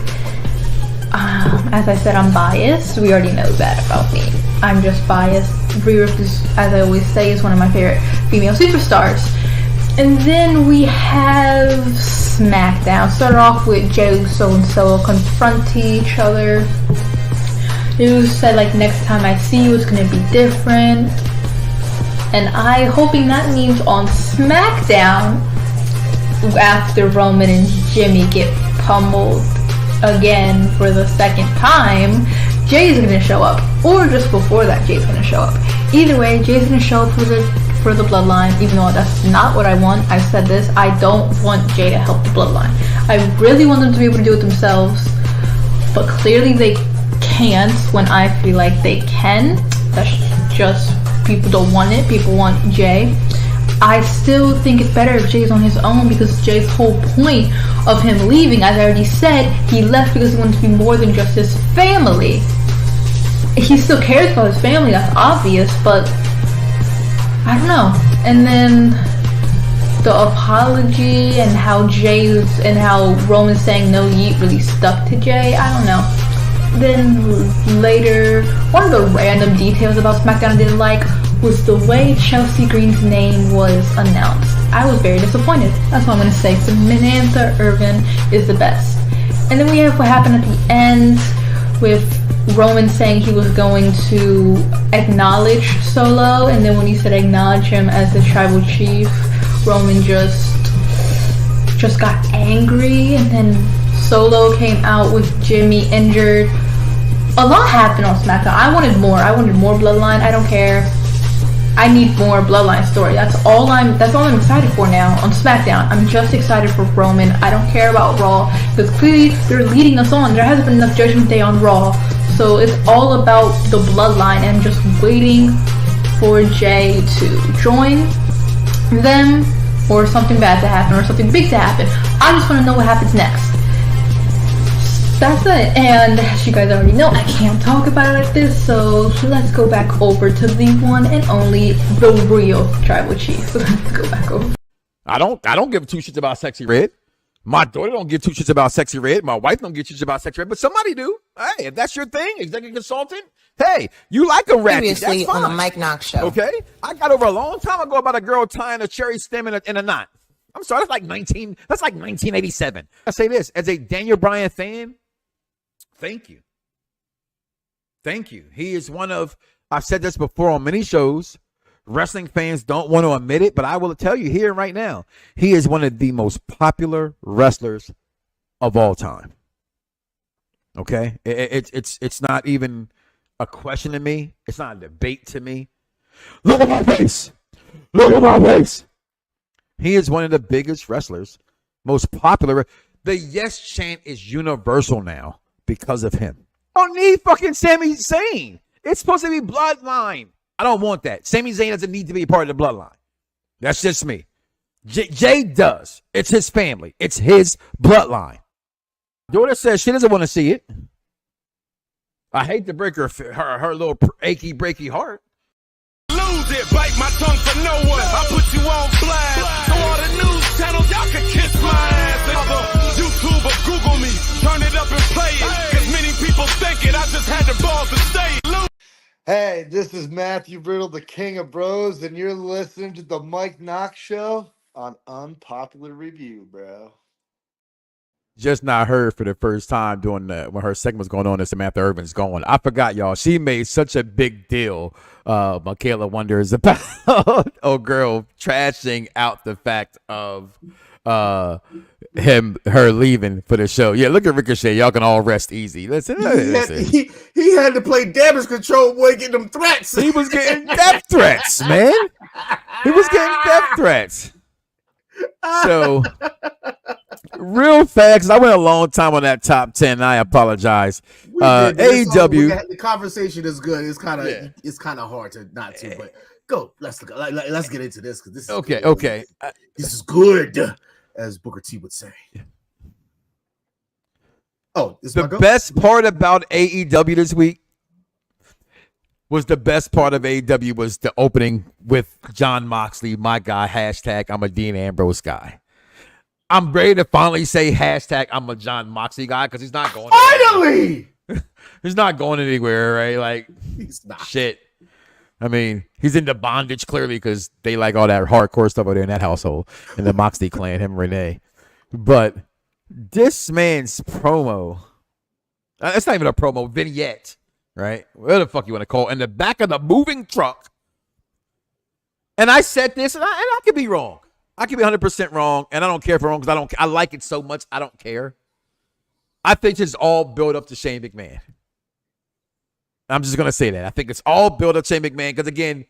As I said, I'm biased. We already know that about me. I'm just biased. Rhea Ripley, as I always say, is one of my favorite female superstars. And then we have SmackDown. Started off with Jey Uso and Solo confronting each other. You said, like, next time I see you, it's gonna be different. And I hoping that means on SmackDown, after Roman and Jimmy get pummeled again for the second time, Jay's gonna show up, or just before that, Jay's gonna show up. Either way, Jay's gonna show up for the Bloodline, even though that's not what I want. I've said this. I don't want Jay to help the Bloodline. I really want them to be able to do it themselves, but clearly they can't when I feel like they can. That's just, people don't want it. People want Jay. I still think it's better if Jay's on his own, because Jay's whole point of him leaving, as I already said, he left because he wanted to be more than just his family. He still cares about his family, that's obvious, but I don't know. And then the apology and how Roman's saying no yeet really stuck to Jay. I don't know. Then later, one of the random details about SmackDown I didn't like was the way Chelsea Green's name was announced. I was very disappointed. That's what I'm going to say. Samantha Irvin is the best. And then we have what happened at the end with Roman saying he was going to acknowledge Solo, and then when he said acknowledge him as the tribal chief, Roman just got angry, and then Solo came out with Jimmy injured. A lot happened on SmackDown. I wanted more Bloodline. I don't care. I need more Bloodline story. That's all I'm excited for now on SmackDown. I'm just excited for Roman. I don't care about Raw, because clearly they're leading us on. There hasn't been enough Judgment Day on Raw, so it's all about the Bloodline, and I'm just waiting for Jay to join them, or something bad to happen, or something big to happen. I just want to know what happens next. that's it. And as you guys already know, I can't talk about it like this, so let's go back over to the one and only, the real Tribal Chief. Let's go back over. I don't give two shits about Sexy Red. My daughter don't give two shits about Sexy Red. My wife don't give two shits about Sexy Red, but somebody do. Hey, if that's your thing, executive consultant, hey, you like a ratchet, Previously that's fine. on the Mike Knoxxx Show. Okay? I got over a long time ago about a girl tying a cherry stem in a knot. I'm sorry, that's like 1987. I say this, as a Daniel Bryan fan, thank you. Thank you. He is one of, I've said this before on many shows, wrestling fans don't want to admit it, but I will tell you here and right now, he is one of the most popular wrestlers of all time. Okay? It's not even a question to me. It's not a debate to me. Look at my face. Look at my face. He is one of the biggest wrestlers, most popular. The yes chant is universal now because of him. I don't need fucking Sami Zayn. It's supposed to be Bloodline. I don't want that. Sami Zayn doesn't need to be a part of the Bloodline. That's just me. Jay does. It's his family. It's his bloodline. Daughter says she doesn't want to see it. I hate to break her little achy breaky heart. Lose it, bite my tongue for no one. I put you on blast. So all the news channels, y'all can kiss my ass. And other YouTube or Google me, turn it up and play it. Cause many people think it, I just had the balls to say it. Hey, this is Matthew Brittle, the King of Bros, and you're listening to the Mike Knoxxx Show on Unpopular Review, bro. Just not heard for the first time when her segment was going on and Samantha Irvin's going. I forgot, y'all. She made such a big deal. Mikayla wonders about girl trashing out the fact of her leaving for the show. Yeah, look at Ricochet. Y'all can all rest easy. Listen. He had to play damage control, boy, getting them threats. He was getting death threats, man. He was getting death threats. So, real fast, because I went a long time on that top 10. I apologize. AEW. The conversation is good. It's kind of hard to not to, but go. Let's get into this because this is okay. Good. Okay, this is good, as Booker T would say. Oh, the best part about AEW this week was the opening with Jon Moxley, my guy, hashtag I'm a Dean Ambrose guy. I'm ready to finally say hashtag I'm a Jon Moxley guy because he's not going finally anywhere. He's not going anywhere, right? Like, he's not. Shit. I mean, he's into bondage clearly because they like all that hardcore stuff over there in that household in the Moxley clan, him and Renee. But this man's promo, it's not even a promo, vignette, right? What the fuck you want to call it? In the back of the moving truck. And I said this, and I could be wrong. I could be 100% wrong, and I don't care if I'm wrong because I like it so much, I don't care. I think it's all built up to Shane McMahon. I'm just going to say that. I think it's all built up to Shane McMahon because, again,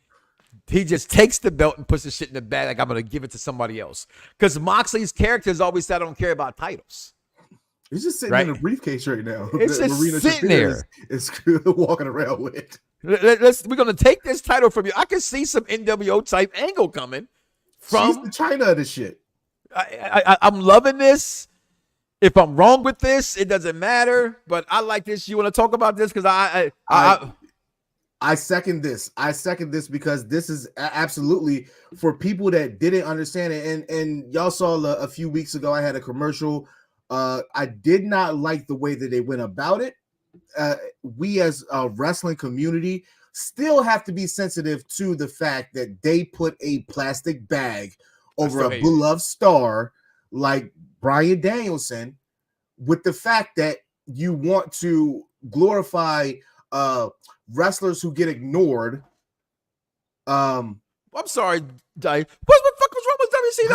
he just takes the belt and puts the shit in the bag like I'm going to give it to somebody else. Because Moxley's character has always said I don't care about titles. He's just sitting in a briefcase right now. It's just Marina sitting Shafir there. Is walking around with. We're going to take this title from you. I can see some NWO type angle coming. She's the China of the shit. I'm loving this. If I'm wrong with this, it doesn't matter. But I like this. You want to talk about this? Because I second this. I second this because this is absolutely for people that didn't understand it. And y'all saw a few weeks ago, I had a commercial. I did not like the way that they went about it. We as a wrestling community still have to be sensitive to the fact that they put a plastic bag over a beloved star like Bryan Danielson with the fact that you want to glorify wrestlers who get ignored. I'm sorry, Dave. What the fuck was wrong with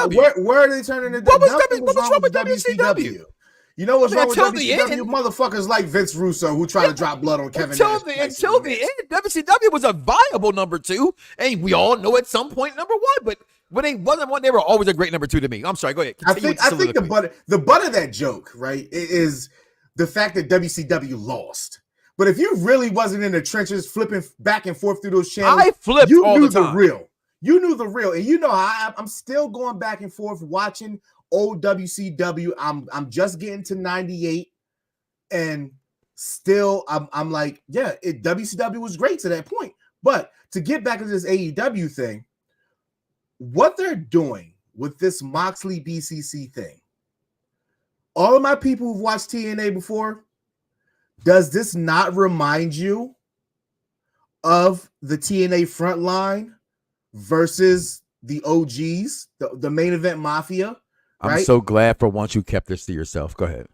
WCW? Where are they turning it? What was wrong with WCW? You know what's wrong with WCW? Motherfuckers like Vince Russo who try to drop blood on Kevin Nash. Until the end, WCW was a viable number 2, and we all know at some point number 1. But when they wasn't one, they were always a great number 2 to me. I'm sorry, go ahead. I think the butt of that joke, right, is the fact that WCW lost. But if you really wasn't in the trenches flipping back and forth through those channels, I flipped you all knew the time. You knew the real, and you know I'm still going back and forth watching old WCW. I'm just getting to 98. And still, I'm like, yeah, WCW was great to that point. But to get back into this AEW thing, what they're doing with this Moxley BCC thing, all of my people who've watched TNA before, does this not remind you of the TNA Frontline versus the OGs, the main event Mafia? Right? I'm so glad for once you kept this to yourself. Go ahead.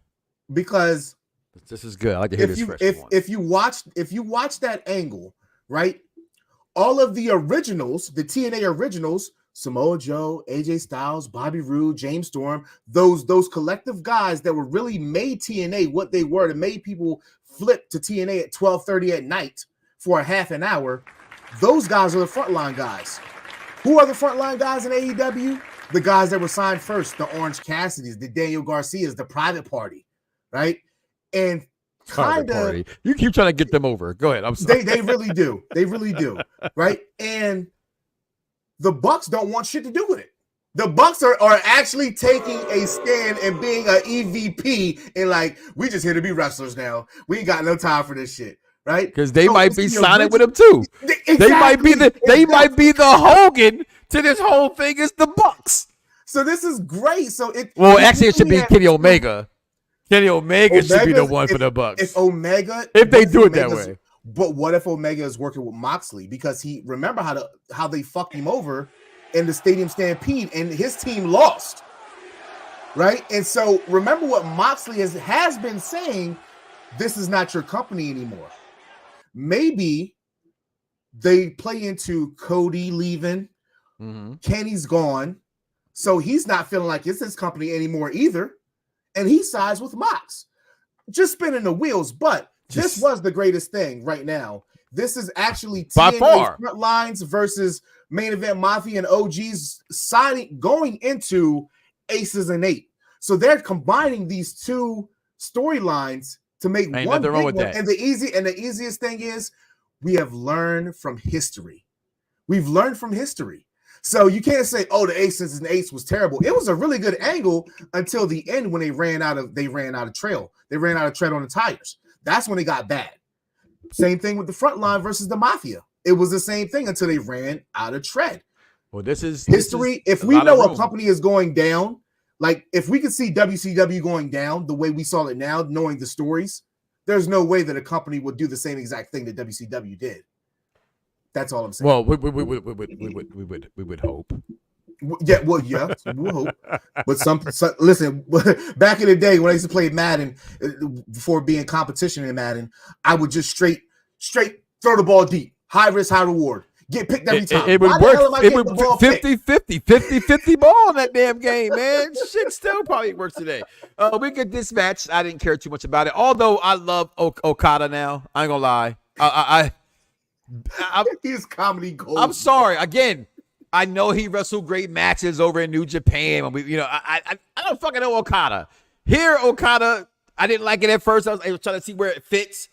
Because this is good. I like to hear this fresh one. If you watch that angle, right? All of the originals, the TNA originals, Samoa Joe, AJ Styles, Bobby Roode, James Storm, those collective guys that were really made TNA what they were, that made people flip to TNA at 12:30 at night for a half an hour. Those guys are the frontline guys. Who are the frontline guys in AEW? The guys that were signed first, the Orange Cassidys, the Daniel Garcias, the Private Party, right? And kind of, you keep trying to get them over. Go ahead. I'm sorry. They really do. They really do, right? And the Bucks don't want shit to do with it. The Bucks are actually taking a stand and being an EVP and like, we just here to be wrestlers now. We ain't got no time for this shit, right? Because they might be signing with him too. Exactly, they might be the Hogan to this whole thing is the Bucks. So this is great. So actually it should be Kenny Omega. Kenny Omega should be the one for the Bucks. If they do it that way. But what if Omega is working with Moxley? Because remember how they fucked him over in the Stadium Stampede and his team lost. Right? And so remember what Moxley has been saying, this is not your company anymore. Maybe they play into Cody leaving, Kenny's gone, so he's not feeling like it's his company anymore either, and he sides with Mox. Just spinning the wheels, but this was the greatest thing right now. This is actually TNA Frontlines versus Main Event Mafia and OGs going into Aces and 8. So they're combining these two storylines to make one big one. And the easiest thing is we have learned from history. We've learned from history. So you can't say, oh, the Aces and 8s was terrible. It was a really good angle until the end when they ran out of trail. They ran out of tread on the tires. That's when it got bad. Same thing with the Frontline versus the Mafia. It was the same thing until they ran out of tread. Well, this is history. If we know a company is going down, like if we could see WCW going down the way we saw it now, knowing the stories, there's no way that a company would do the same exact thing that WCW did. That's all I'm saying. Well, we would hope. Yeah, we would hope. But listen, back in the day when I used to play Madden, before being competition in Madden, I would just straight throw the ball deep, high risk, high reward, get picked every time. It would work. It would 50-50 ball in that damn game, man. Shit still probably works today. We get this match. I didn't care too much about it, although I love Okada now. I ain't gonna lie. He's comedy gold. I'm sorry. Again, I know he wrestled great matches over in New Japan. I don't fucking know Okada. Here, Okada, I didn't like it at first. I was trying to see where it fits.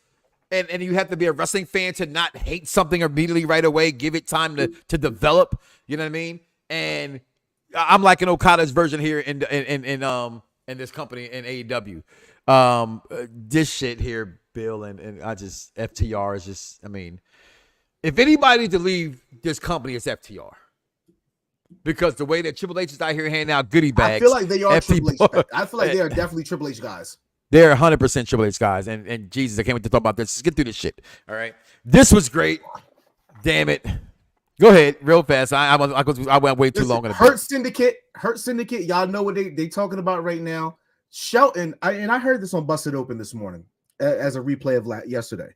And you have to be a wrestling fan to not hate something immediately right away. Give it time to develop. You know what I mean? And I'm liking Okada's version here in this company in AEW. This shit here, Bill, and I just FTR is just. I mean, if anybody to leave this company, it's FTR. Because the way that Triple H is out here handing out goodie bags. I feel like they are Triple H. I feel like they are definitely Triple H guys. They're 100% Triple H guys. And Jesus, I can't wait to talk about this. Let's get through this shit. All right. This was great. Damn it. Go ahead, real fast. I went way too long. Hurt Syndicate. Y'all know what they talking about right now. Shelton, I heard this on Busted Open this morning as a replay of yesterday.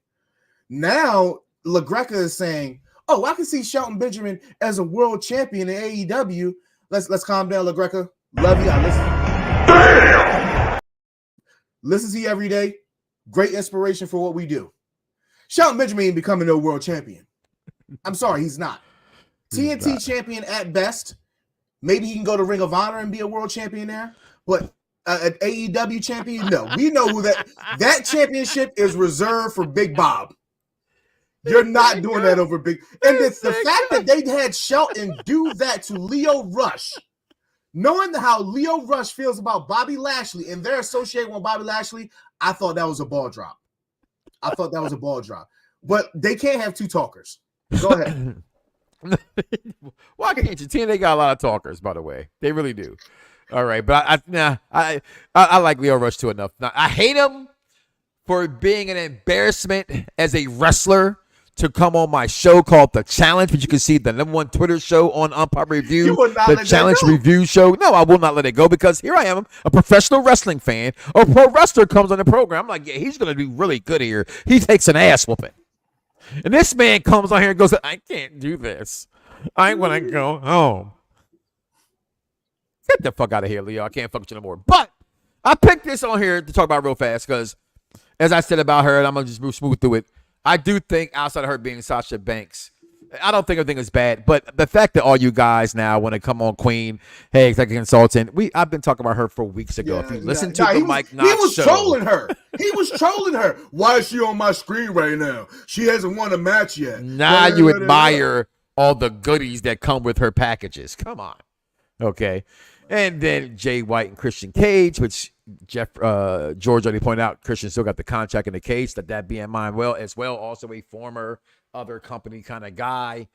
Now, LaGreca is saying, oh, I can see Shelton Benjamin as a world champion in AEW. Let's calm down, LaGreca. Love you. I listen. Damn! Listen to you every day. Great inspiration for what we do. Shelton Benjamin ain't becoming no world champion. I'm sorry, he's not. TNT champion at best. Maybe he can go to Ring of Honor and be a world champion there. But an AEW champion, no. We know who that championship is reserved for Big Bob. You're not doing that over Big. And the fact that they had Shelton do that to Leo Rush Knowing how Leo Rush feels about Bobby Lashley and they're associating with Bobby Lashley, I thought that was a ball drop. But they can't have two talkers. Go ahead. Why can't you? TNA got a lot of talkers, by the way. They really do. All right, but I like Leo Rush too enough. Now, I hate him for being an embarrassment as a wrestler to come on my show called The Challenge, which you can see the #1 Twitter show on Unpop Review, the Challenge Review Show. No, I will not let it go because here I am, a professional wrestling fan. A pro wrestler comes on the program. I'm like, yeah, he's going to be really good here. He takes an ass whooping. And this man comes on here and goes, I can't do this. I want to go home. Get the fuck out of here, Leo. I can't fuck with you no more. But I picked this on here to talk about real fast because, as I said about her, and I'm going to just move smooth through it, I do think outside of her being Sasha Banks, I don't think everything is bad. But the fact that all you guys now want to come on Queen, hey, executive consultant, I've been talking about her for weeks ago. If you listen to the Mike Knoxxx show. He was trolling her. He was trolling her. Why is she on my screen right now? She hasn't won a match yet. Now you admire all the goodies that come with her packages. Come on. Okay. And then Jay White and Christian Cage, which George already pointed out, Christian still got the contract in the case, that be in mind as well. Also a former other company kind of guy.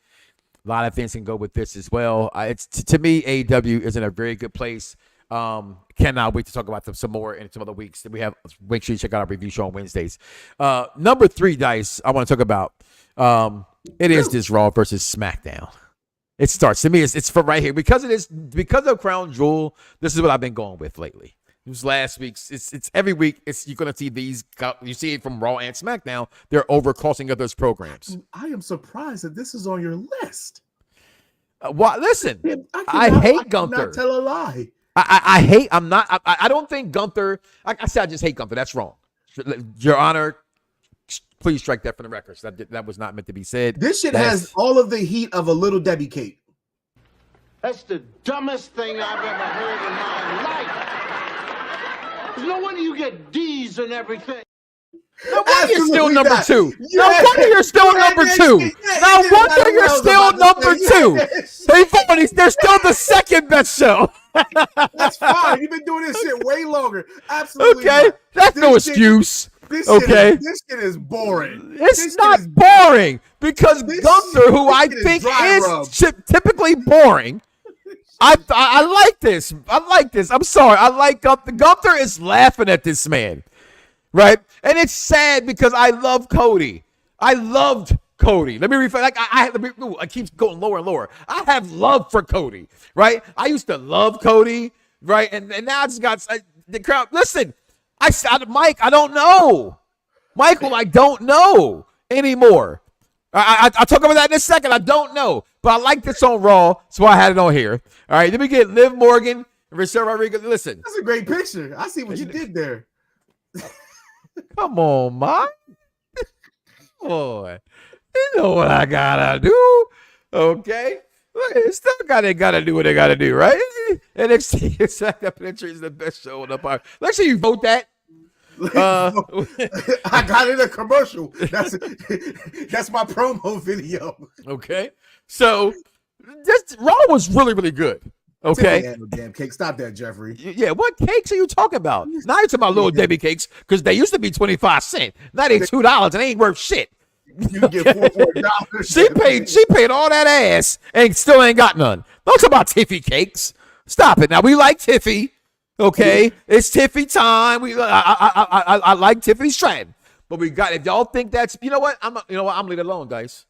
A lot of things can go with this as well. It's to me, AEW is in a very good place. Cannot wait to talk about them some more in some other weeks. Make sure you check out our review show on Wednesdays. Number 3, Dice, I want to talk about. It is this Raw versus SmackDown. It starts to me. It's for right here because of Crown Jewel. This is what I've been going with lately. It was last week's. It's every week. You're gonna see these. You see it from Raw and SmackDown. They're overcrossing others' programs. I am surprised that this is on your list. Listen, I hate Gunther. Not tell a lie. I hate. I'm not. I don't think Gunther. Like I said, I just hate Gunther. That's wrong. Your Honor. Please strike that from the records. That was not meant to be said. This shit has all of the heat of a Little Debbie cake. That's the dumbest thing I've ever heard in my life. There's no wonder you get D's and everything. No wonder you're still number 2. No wonder you're still number 2. No wonder you're still number 2. They're still the second best show. That's fine. You've been doing this shit way longer. Absolutely. Okay. Not. That's no excuse. This shit is boring. It's not boring because Gunther, who I think is typically boring, I like this. I'm sorry. I like Gunther. Gunther is laughing at this man, right? And it's sad because I love Cody. I loved Cody. Let me refer. I keep going lower and lower. I have love for Cody, right? I used to love Cody, right? And now I just got the crowd. Listen. Mike, I don't know. Michael, I don't know anymore. I'll talk about that in a second. I don't know. But I like this on Raw, so I had it on here. All right, let me get Liv Morgan and Rochelle Rodriguez. Listen. That's a great picture. I see what you did there. Come on, Mike. Boy, you know what I gotta do. Okay? Still gotta do what they gotta do, right? NXT Smackdown Penitentiary is the best show on the park. Let's see you vote that. I got it in a commercial. That's my promo video. Okay, so this Raw was really, really good. Okay, damn cake. Stop that, Jeffrey. Yeah, what cakes are you talking about? Now you're talking about Little Debbie cakes because they used to be 25 cents. Now they $2 and they ain't worth shit. You get $4. She paid all that ass and still ain't got none. Don't talk about Tiffy cakes. Stop it. Now we like Tiffy. Okay, it's Tiffy time. I like Tiffany Stratton, but we got. If y'all think that's, I'm leave it alone, Dice.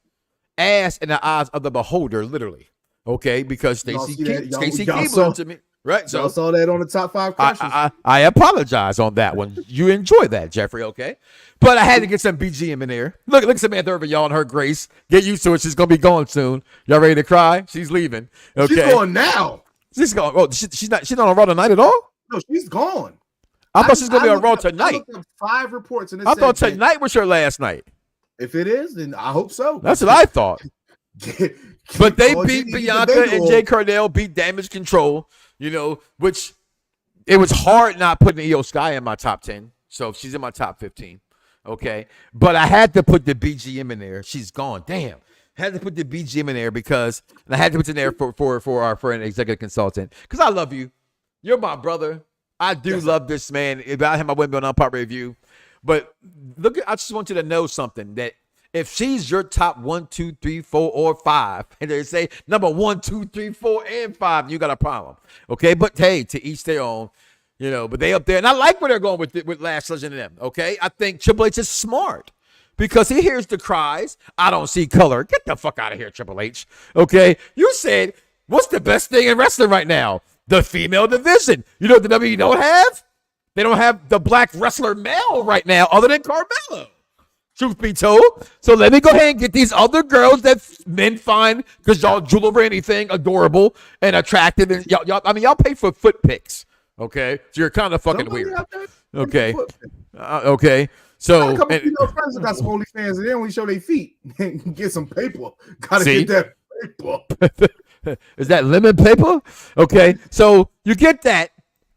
Ass in the eyes of the beholder, literally. Okay, because Stacey Keebler to me. Right, so y'all saw that on the top 5 crushes. I apologize on that one. You enjoy that, Jeffrey, okay? But I had to get some BGM in there. Look at Samantha Irvin, y'all, and her grace. Get used to it. She's gonna be going soon. Y'all ready to cry? She's leaving. Okay, she's going now. She's going. Oh, she's not on Raw tonight at all. No, she's gone. I thought she's gonna be on Raw tonight. I looked up 5 reports, and I thought tonight was her last night. If it is, then I hope so. That's what I thought. But they beat Bianca and Jay Cardell, beat Damage Control. Which it was hard not putting Io Sky in my top 10. So she's in my top 15. Okay. But I had to put the BGM in there. She's gone. Damn. Had to put the BGM in there because, and I had to put it in there for our friend executive consultant because I love you. You're my brother. I do love this man. If I had my women on unpopular review, but look, I just want you to know something that if she's your top 1, 2, 3, 4, or 5, and they say number 1, 2, 3, 4, and 5, you got a problem. Okay, but hey, to each their own. You know, but they up there, and I like where they're going with Lash Legend and them. Okay, I think Triple H is smart because he hears the cries. I don't see color. Get the fuck out of here, Triple H. Okay, you said what's the best thing in wrestling right now? The female division. You know what the WWE don't have? They don't have the black wrestler male right now, other than Carmelo. Truth be told, so let me go ahead and get these other girls that men find because y'all drool over anything adorable and attractive, and y'all pay for foot pics. Okay, so you're kind of fucking weird. Okay, okay. So a couple of friends that got some OnlyFans, and then we show their feet and get some paper. Gotta get that paper. Is that lemon paper? Okay, so you get that.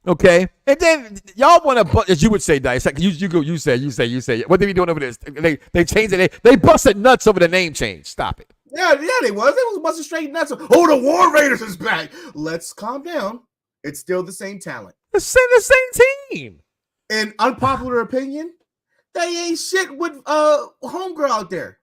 Okay, and then y'all want to, as you would say, Dice. Like you say. What they be doing over this? They changed it. They busted nuts over the name change. Stop it. Yeah, they was busting straight nuts. Oh, the War Raiders is back. Let's calm down. It's still the same talent. The same team. In unpopular opinion, they ain't shit with homegirl out there.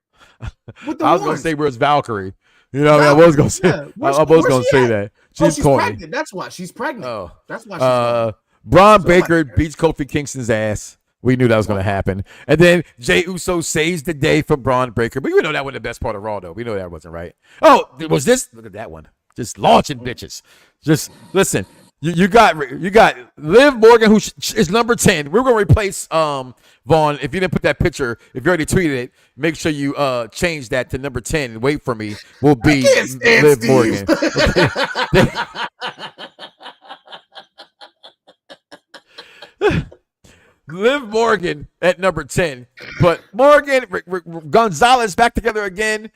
With the I was gonna say where's Valkyrie. You know, I was gonna say. Yeah. I was gonna say that. She's pregnant. That's why she's pregnant. Oh, that's why. She's Braun Baker beats Kofi Kingston's ass. We knew that was going to happen. And then Jey Uso saves the day for Braun Breaker. But we know that wasn't the best part of Raw, though. We know that wasn't right. Oh, was this? Look at that one. Just launching bitches. Just listen. You got Liv Morgan, who is number 10. We're going to replace Vaughn. If you didn't put that picture, if you already tweeted it, make sure you change that to number 10. Wait for me. Will be Liv Morgan. Liv Morgan at number 10. But Morgan, Gonzalez back together again.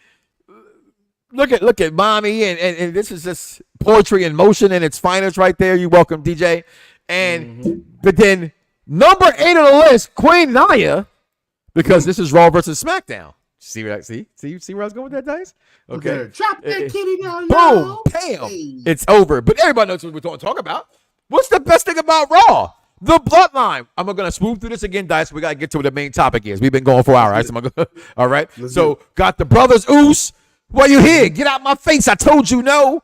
Look at mommy, and this is just poetry in motion and its finest right there. You welcome, DJ. And but then number 8 on the list, Queen Nia, because this is Raw versus SmackDown. See where I was going with that, Dice? Okay. Drop that kitty down. Boom. Bam. Hey. It's over. But everybody knows what we're going to talk about. What's the best thing about Raw? The Bloodline. I'm going to smooth through this again, Dice. We got to get to what the main topic is. We've been going for hours. Right? All right. So got the brothers Oos. Why you here? Get out my face. I told you no.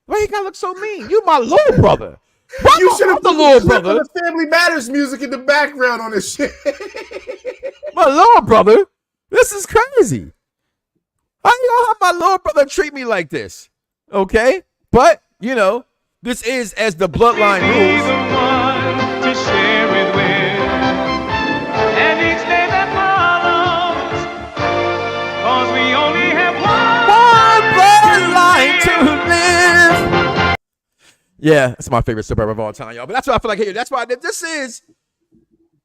Why you got to look so mean? You my little brother. What? You should have the little brother. The Family Matters music in the background on this shit. My little brother. This is crazy. How you have my little brother treat me like this? Okay, but you know this is as the Bloodline rules. The one to share it with, and each day that follows, 'cause we only have one bloodline to live. Yeah, that's my favorite superhero of all time, y'all. But that's what I feel like here. That's why this is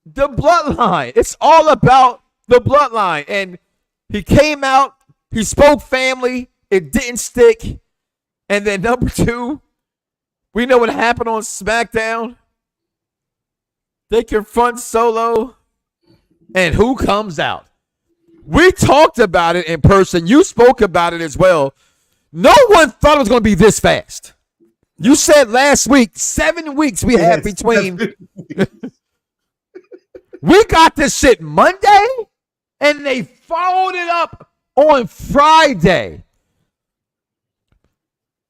the Bloodline. It's all about the Bloodline. And he came out, he spoke family, it didn't stick. And then number 2, we know what happened on SmackDown. They confront Solo. And who comes out? We talked about it in person. You spoke about it as well. No one thought it was going to be this fast. You said last week, 7 weeks we had between. We got this shit Monday, and they followed it up on Friday.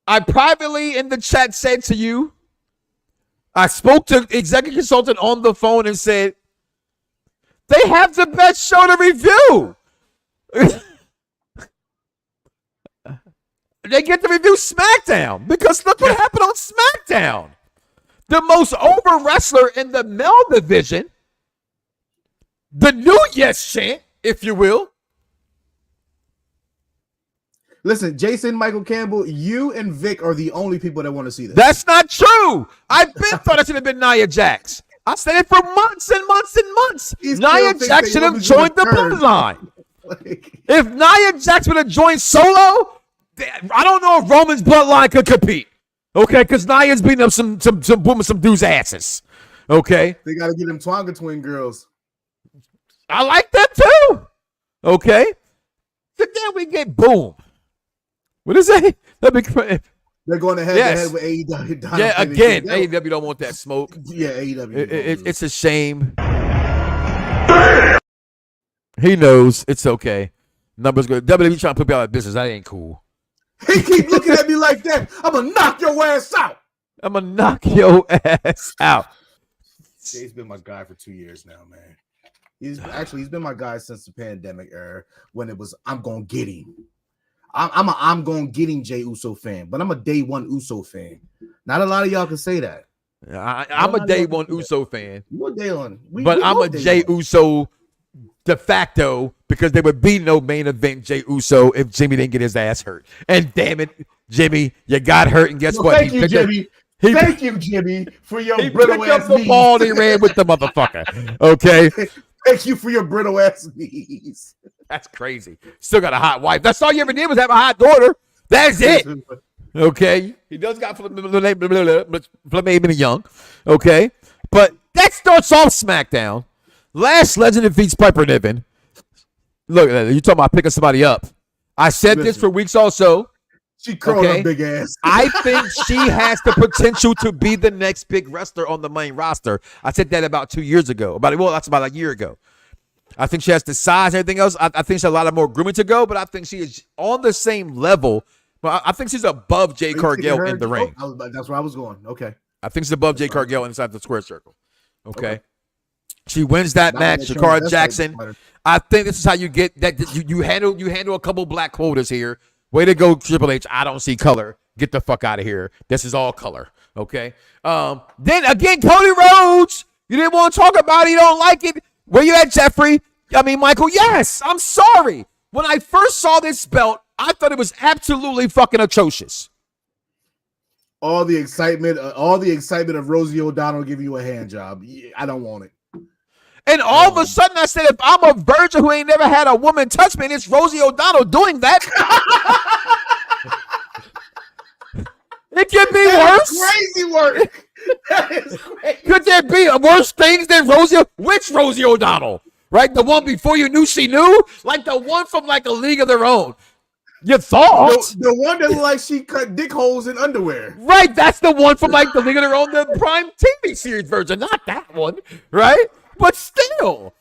I privately in the chat said to you, I spoke to executive consultant on the phone and said, they have the best show to review. They get to review SmackDown because look what happened on SmackDown. The most over wrestler in the male division, the new yes chant, if you will. Listen, Jason, Michael Campbell, you and Vic are the only people that want to see this. That's not true. I've been thought it should have been Nia Jax. I said it for months and months and months. Nia Jax should have joined the Bloodline. If Nia Jax would have joined Solo, I don't know if Roman's Bloodline could compete. Okay, because Nia's beating up some dudes' asses. Okay, they got to get them Twanga twin girls. I like that too. Okay, so then we get boom. What is that? They're going to head with AEW. Yeah, again, AEW don't want that smoke. Yeah, AEW. It's a shame. He knows it's okay. Numbers good. WWE trying to put me out of business. That ain't cool. He keep looking at me like that. I'm gonna knock your ass out. I'm gonna knock your ass out. Jay's been my guy for 2 years now, man. He's been my guy since the pandemic era when it was I'm gonna get him. I'm gonna get him Jay Uso fan, but I'm a day one Uso fan. Not a lot of y'all can say that. I'm a day one Uso fan. You're a day one, but I'm a Jay Uso de facto because there would be no main event Jay Uso if Jimmy didn't get his ass hurt. And damn it, Jimmy, you got hurt, and guess what? Thank you, Jimmy. Thank you, Jimmy, for your brittle ass knees. The ball and he ran with the motherfucker. Okay. Thank you for your brittle ass knees. That's crazy. Still got a hot wife. That's all you ever did was have a hot daughter. That's it. Okay. He does got Flamin' Young. Okay. But that starts off SmackDown. Last Legend defeats Piper Niven. Look, you talking about picking somebody up. I said this for weeks also. She curled her big ass. I think she has the potential to be the next big wrestler on the main roster. I said that about 2 years ago. That's about a year ago. I think she has the size and everything else. I think she has a lot of more grooming to go, but I think she is on the same level. But I think she's above Jade Cargill in the ring. That's where I was going. Okay. I think she's above Jade Cargill inside the square circle. Okay. She wins that match. Shakara Jackson. I think this is how you get that. You handle a couple black quotas here. Way to go, Triple H. I don't see color. Get the fuck out of here. This is all color. Okay. Then again, Cody Rhodes. You didn't want to talk about it. You don't like it. Where you at, Jeffrey? Michael, yes. I'm sorry. When I first saw this belt, I thought it was absolutely fucking atrocious. All the excitement of Rosie O'Donnell giving you a hand job. Yeah, I don't want it. And all of a sudden, I said, if I'm a virgin who ain't never had a woman touch me, and it's Rosie O'Donnell doing that. It can be worse. Crazy work. That is crazy. Could there be worse things than Rosie? Which Rosie O'Donnell? Right? The one before you knew she knew? Like the one from like a League of Their Own. You thought? The one that looked like she cut dick holes in underwear. Right. That's the one from like the League of Their Own, the Prime TV series version. Not that one. Right? But still,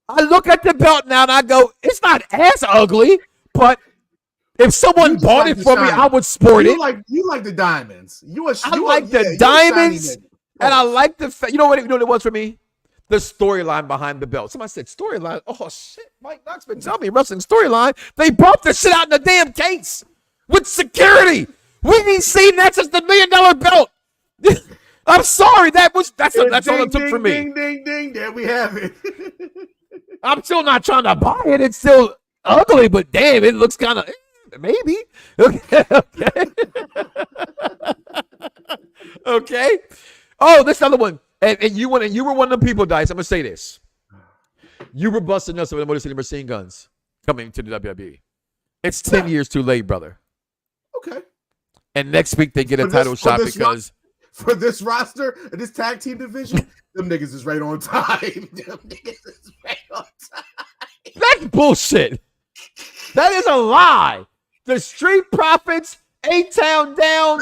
I look at the belt now and I go, it's not as ugly, but if someone bought it for me, I would sport it. You like the diamonds. I like the diamonds, and I like the you know what it was for me? The storyline behind the belt. Somebody said storyline. Oh shit, Mike Knoxxx been telling me wrestling storyline. They brought the shit out in the damn case with security. We ain't seen that since the $1 million belt. I'm sorry. That's all it took for me. Ding, ding, ding. There we have it. I'm still not trying to buy it. It's still ugly, but damn, it looks kind of maybe. Okay. Okay. Oh, this other one. And you were one of the people, Dice. I'm gonna say this. You were busting us with the Motor City Machine Guns coming to the WWE. It's 10 years too late, brother. Okay. And next week they get a title shot because. For this roster, this tag team division, them niggas is right on time. Them niggas is right on time. That's bullshit. That is a lie. The Street Profits, A-Town down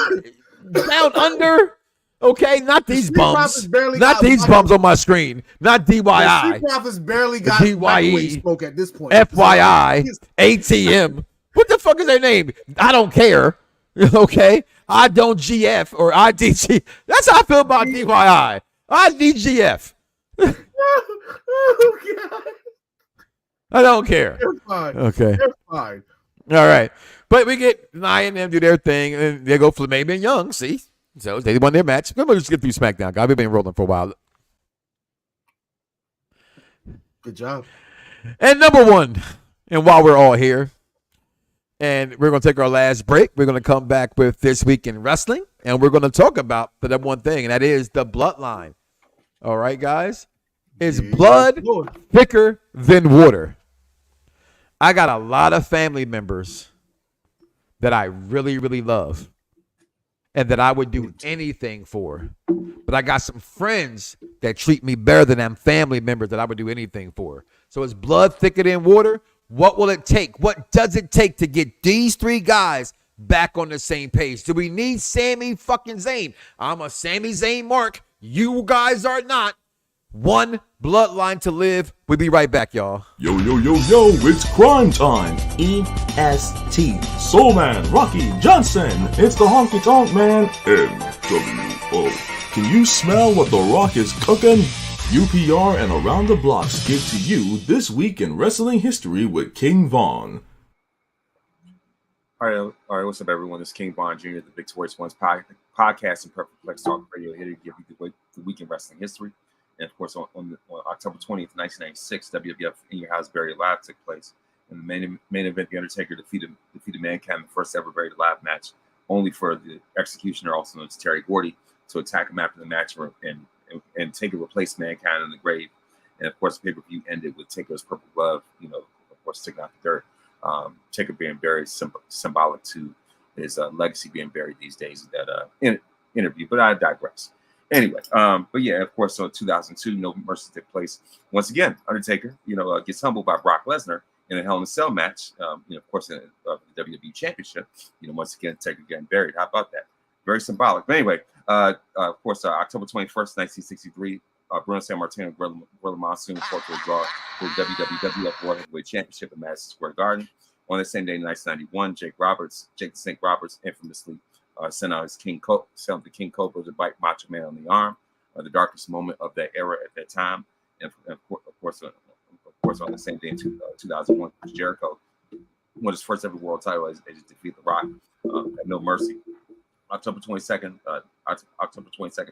under. Okay, not these bums. Not these bums on my screen. Not DYI. The Street Profits barely got DYE. Spoke at this point. FYI. ATM. What the fuck is their name? I don't care. Okay. I don't GF or IDG. That's how I feel about DYI. IDGF. Oh, God. I don't care. They're fine. Okay. They're fine. All right. But we get Nia and them do their thing, and they go Flamin' and Young, see? So they won their match. Let me just get through SmackDown, guys. We've been rolling for a while. Good job. And number one, and while we're all here, and we're going to take our last break. We're going to come back with This Week in Wrestling, and we're going to talk about the number one thing, and that is the Bloodline. All right, guys? Is blood thicker than water? I got a lot of family members that I really, really love and that I would do anything for. But I got some friends that treat me better than them family members that I would do anything for. So is blood thicker than water, What will it take? What does it take to get these three guys back on the same page? Do we need Sami fucking Zayn? I'm a Sami Zayn mark. You guys are not. One bloodline to live. We'll be right back, y'all. Yo, it's crime time. EST. Soul Man, Rocky Johnson. It's the Honky Tonk Man. NWO. Can you smell what The Rock is cooking? UPR and Around the Blocks give to you This Week in Wrestling History with King Von. All right, what's up, everyone? It's King Von Jr., the Victorious Ones podcast and Perfect Flex Talk Radio, here to give you the week in wrestling history. And, of course, on October 20th, 1996, WWF In Your House Buried Alive took place. In the main event, The Undertaker defeated Mankind in the first ever Buried Alive match, only for the executioner, also known as Terry Gordy, to attack him after the match and Taker replaced Mankind in the grave. And, of course, the pay-per-view ended with Taker's purple glove, of course, taking out the dirt. Taker being buried, symbolic to his legacy being buried these days. That interview, but I digress. Anyway, but yeah, of course, so 2002, No Mercy took place once again. Undertaker, gets humbled by Brock Lesnar in a Hell in a Cell match. Of course, in the WWE Championship. Once again, Taker getting buried. How about that? Very symbolic. But anyway, of course, October 21st, 1963. Bruno Sammartino and Gorilla Monsoon fought to a draw for the WWF World Heavyweight Championship at Madison Square Garden. On the same day in 1991, Jake the Snake Roberts infamously sent out the King Cobra to bite Macho Man on the arm, the darkest moment of that era at that time. And of course, on the same day in 2001, Jericho won his first ever world title as he defeated The Rock at No Mercy. October 22nd,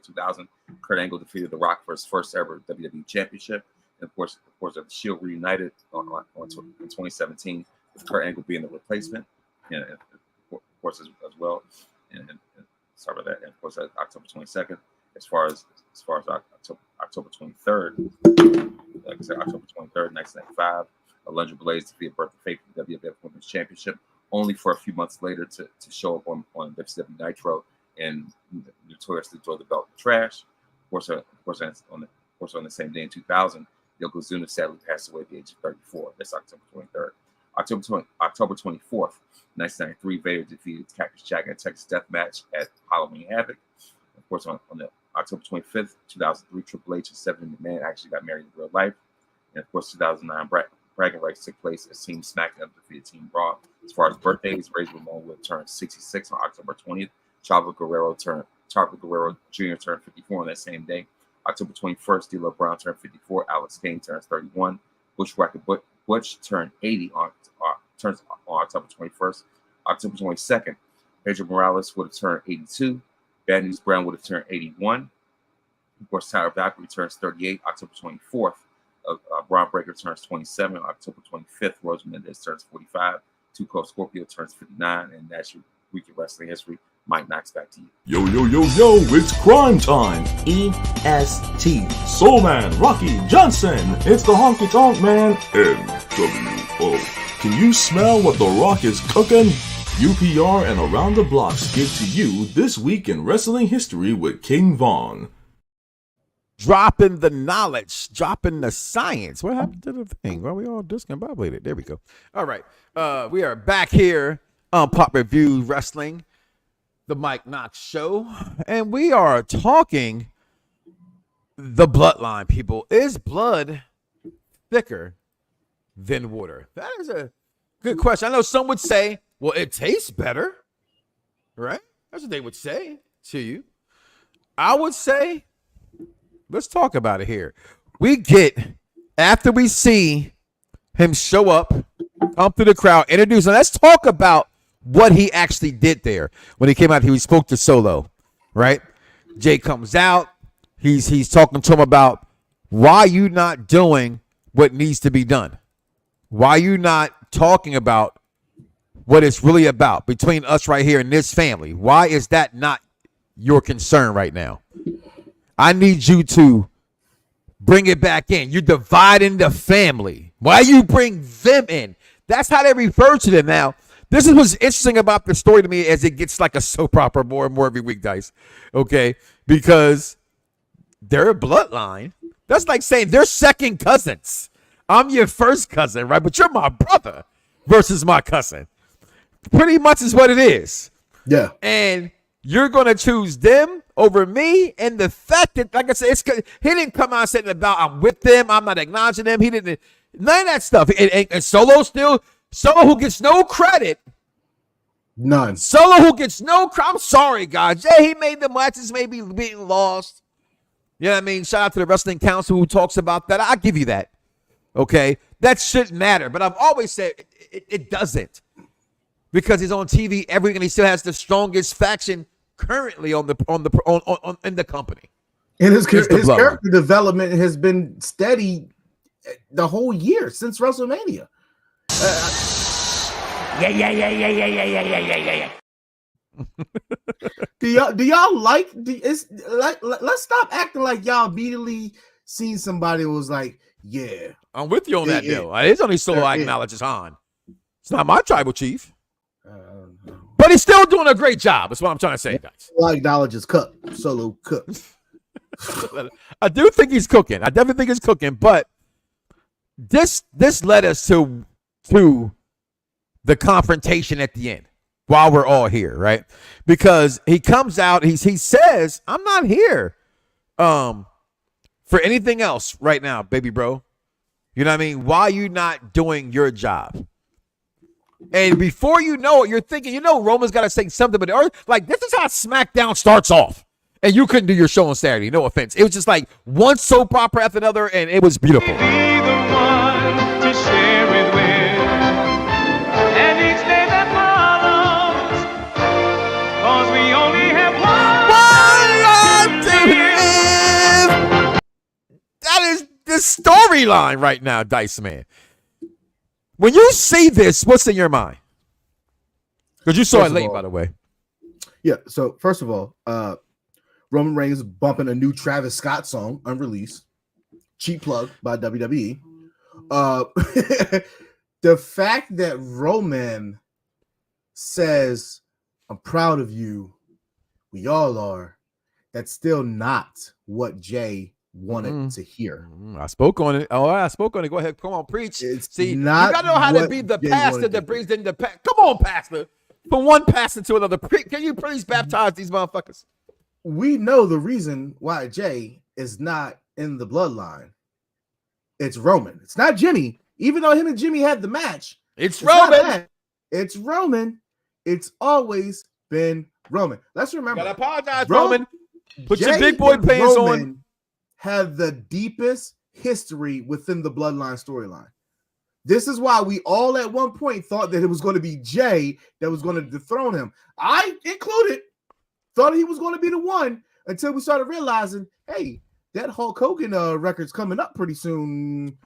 2000, Kurt Angle defeated The Rock for his first ever WWE Championship. And of course, the Shield reunited in 2017, with Kurt Angle being the replacement, and of course as well. And sorry about that. And of course, October 22nd. As far as October 23rd, like I said, October 23rd, 1995, Alundra Blaze defeated Bertha Faith for the WWF Women's Championship, only for a few months later to show up on WCW Nitro and notoriously throw the belt in the trash. Of course, on the same day in 2000, Yokozuna sadly passed away at the age of 34. That's October 23rd. October 24th, 1993, Vader defeated Cactus Jack in a Texas Death Match at Halloween Havoc. Of course, on the October 25th, 2003, Triple H and Stephanie McMahon actually got married in real life. And of course, 2009, bragging rights took place as Team SmackDown defeated Team Raw. As far as birthdays, Razor Ramon would turn 66 on October 20th. Chavo Guerrero Jr. turned 54 on that same day. October 21st, D'Lo Brown turned 54. Alex Kane turns 31. Bushwhacker Butch turned 80 turns on October 21st. October 22nd, Pedro Morales would have turned 82. Bad News Brown would have turned 81. Of course, Tyler Valkyrie turns 38. October 24th, Braun Breaker turns 27. October 25th, Rose Mendez turns 45. Tuco Scorpio turns 59. And that's your week in wrestling history. Mike Knoxxx, back to you. Yo, it's crime time. EST. Soul Man, Rocky Johnson. It's the Honky Tonk Man. NWO. Can you smell what The Rock is cooking? UPR and Around the Blocks give to you This Week in Wrestling History with King Von. Dropping the knowledge, dropping the science. What happened to the thing? Well, we all discombobulated. There we go. All right. We are back here on Pop Review Wrestling, the Mike Knoxxx Show, and we are talking the bloodline, people. Is blood thicker than water? That is a good question. I know some would say, well, it tastes better, right? That's what they would say to you. I would say, let's talk about it here. After we see him show up, come through the crowd, introduce him, let's talk about what he actually did there. When he came out, he spoke to Solo, right? Jay comes out. He's talking to him about why you not doing what needs to be done. Why you not talking about what it's really about between us right here in this family? Why is that not your concern right now? I need you to bring it back in. You're dividing the family. Why you bring them in? That's how they refer to them now. This is what's interesting about the story to me as it gets like a soap opera more and more every week, Dice. Okay? Because they're a bloodline. That's like saying they're second cousins. I'm your first cousin, right? But you're my brother versus my cousin. Pretty much is what it is. Yeah. And you're going to choose them over me. And the fact that, like I said, he didn't come out saying about I'm with them. I'm not acknowledging them. He didn't. None of that stuff. And Solo who gets no credit. None. Solo who gets no credit. I'm sorry, guys. Yeah, he made the matches maybe being lost. You know what I mean? Shout out to the Wrestling Council who talks about that. I'll give you that. Okay? That shouldn't matter. But I've always said it doesn't. Because he's on TV every week and he still has the strongest faction currently in the company. And his character development has been steady the whole year since WrestleMania. Yeah. Do y'all like? Let's stop acting like y'all immediately seen somebody who was like, yeah. I'm with you on that deal. It's only Solo I acknowledge as Han. It's not my tribal chief. But he's still doing a great job. That's what I'm trying to say, guys. I acknowledge his cook. Solo cook. I do think he's cooking. I definitely think he's cooking. But this led us to the confrontation at the end while we're all here, right? Because he comes out, he says, I'm not here for anything else right now, baby bro. You know what I mean? Why are you not doing your job? And before you know it, you're thinking, Roman's got to say something, but like this is how SmackDown starts off. And you couldn't do your show on Saturday. No offense. It was just like one soap opera after another, and it was beautiful. Be the one to share it with. And each day that follows, 'cause we only have one life to live. That is the storyline right now, Dycezman. When you see this, what's in your mind? Because you saw it late, by the way. Yeah. So first of all, Roman Reigns bumping a new Travis Scott song, unreleased. Cheap plug by WWE. The fact that Roman says, I'm proud of you. We all are. That's still not what Jay wanted to hear. I spoke on it. Oh, I spoke on it. Go ahead. Come on, preach. See, you not got to know how to be the Jay pastor that brings in the past. Come on, pastor. From one pastor to another. Can you please baptize these motherfuckers? We know the reason why Jay is not in the bloodline. It's Roman. It's not Jimmy. Even though him and Jimmy had the match. It's Roman. It's Roman. It's always been Roman. Let's remember. Gotta apologize, Roman. Put Jay your big boy pants on. Have the deepest history within the bloodline storyline. This is why we all at one point thought that it was going to be Jay that was going to dethrone him. I included thought he was going to be the one until we started realizing, hey, that Hulk Hogan record's coming up pretty soon.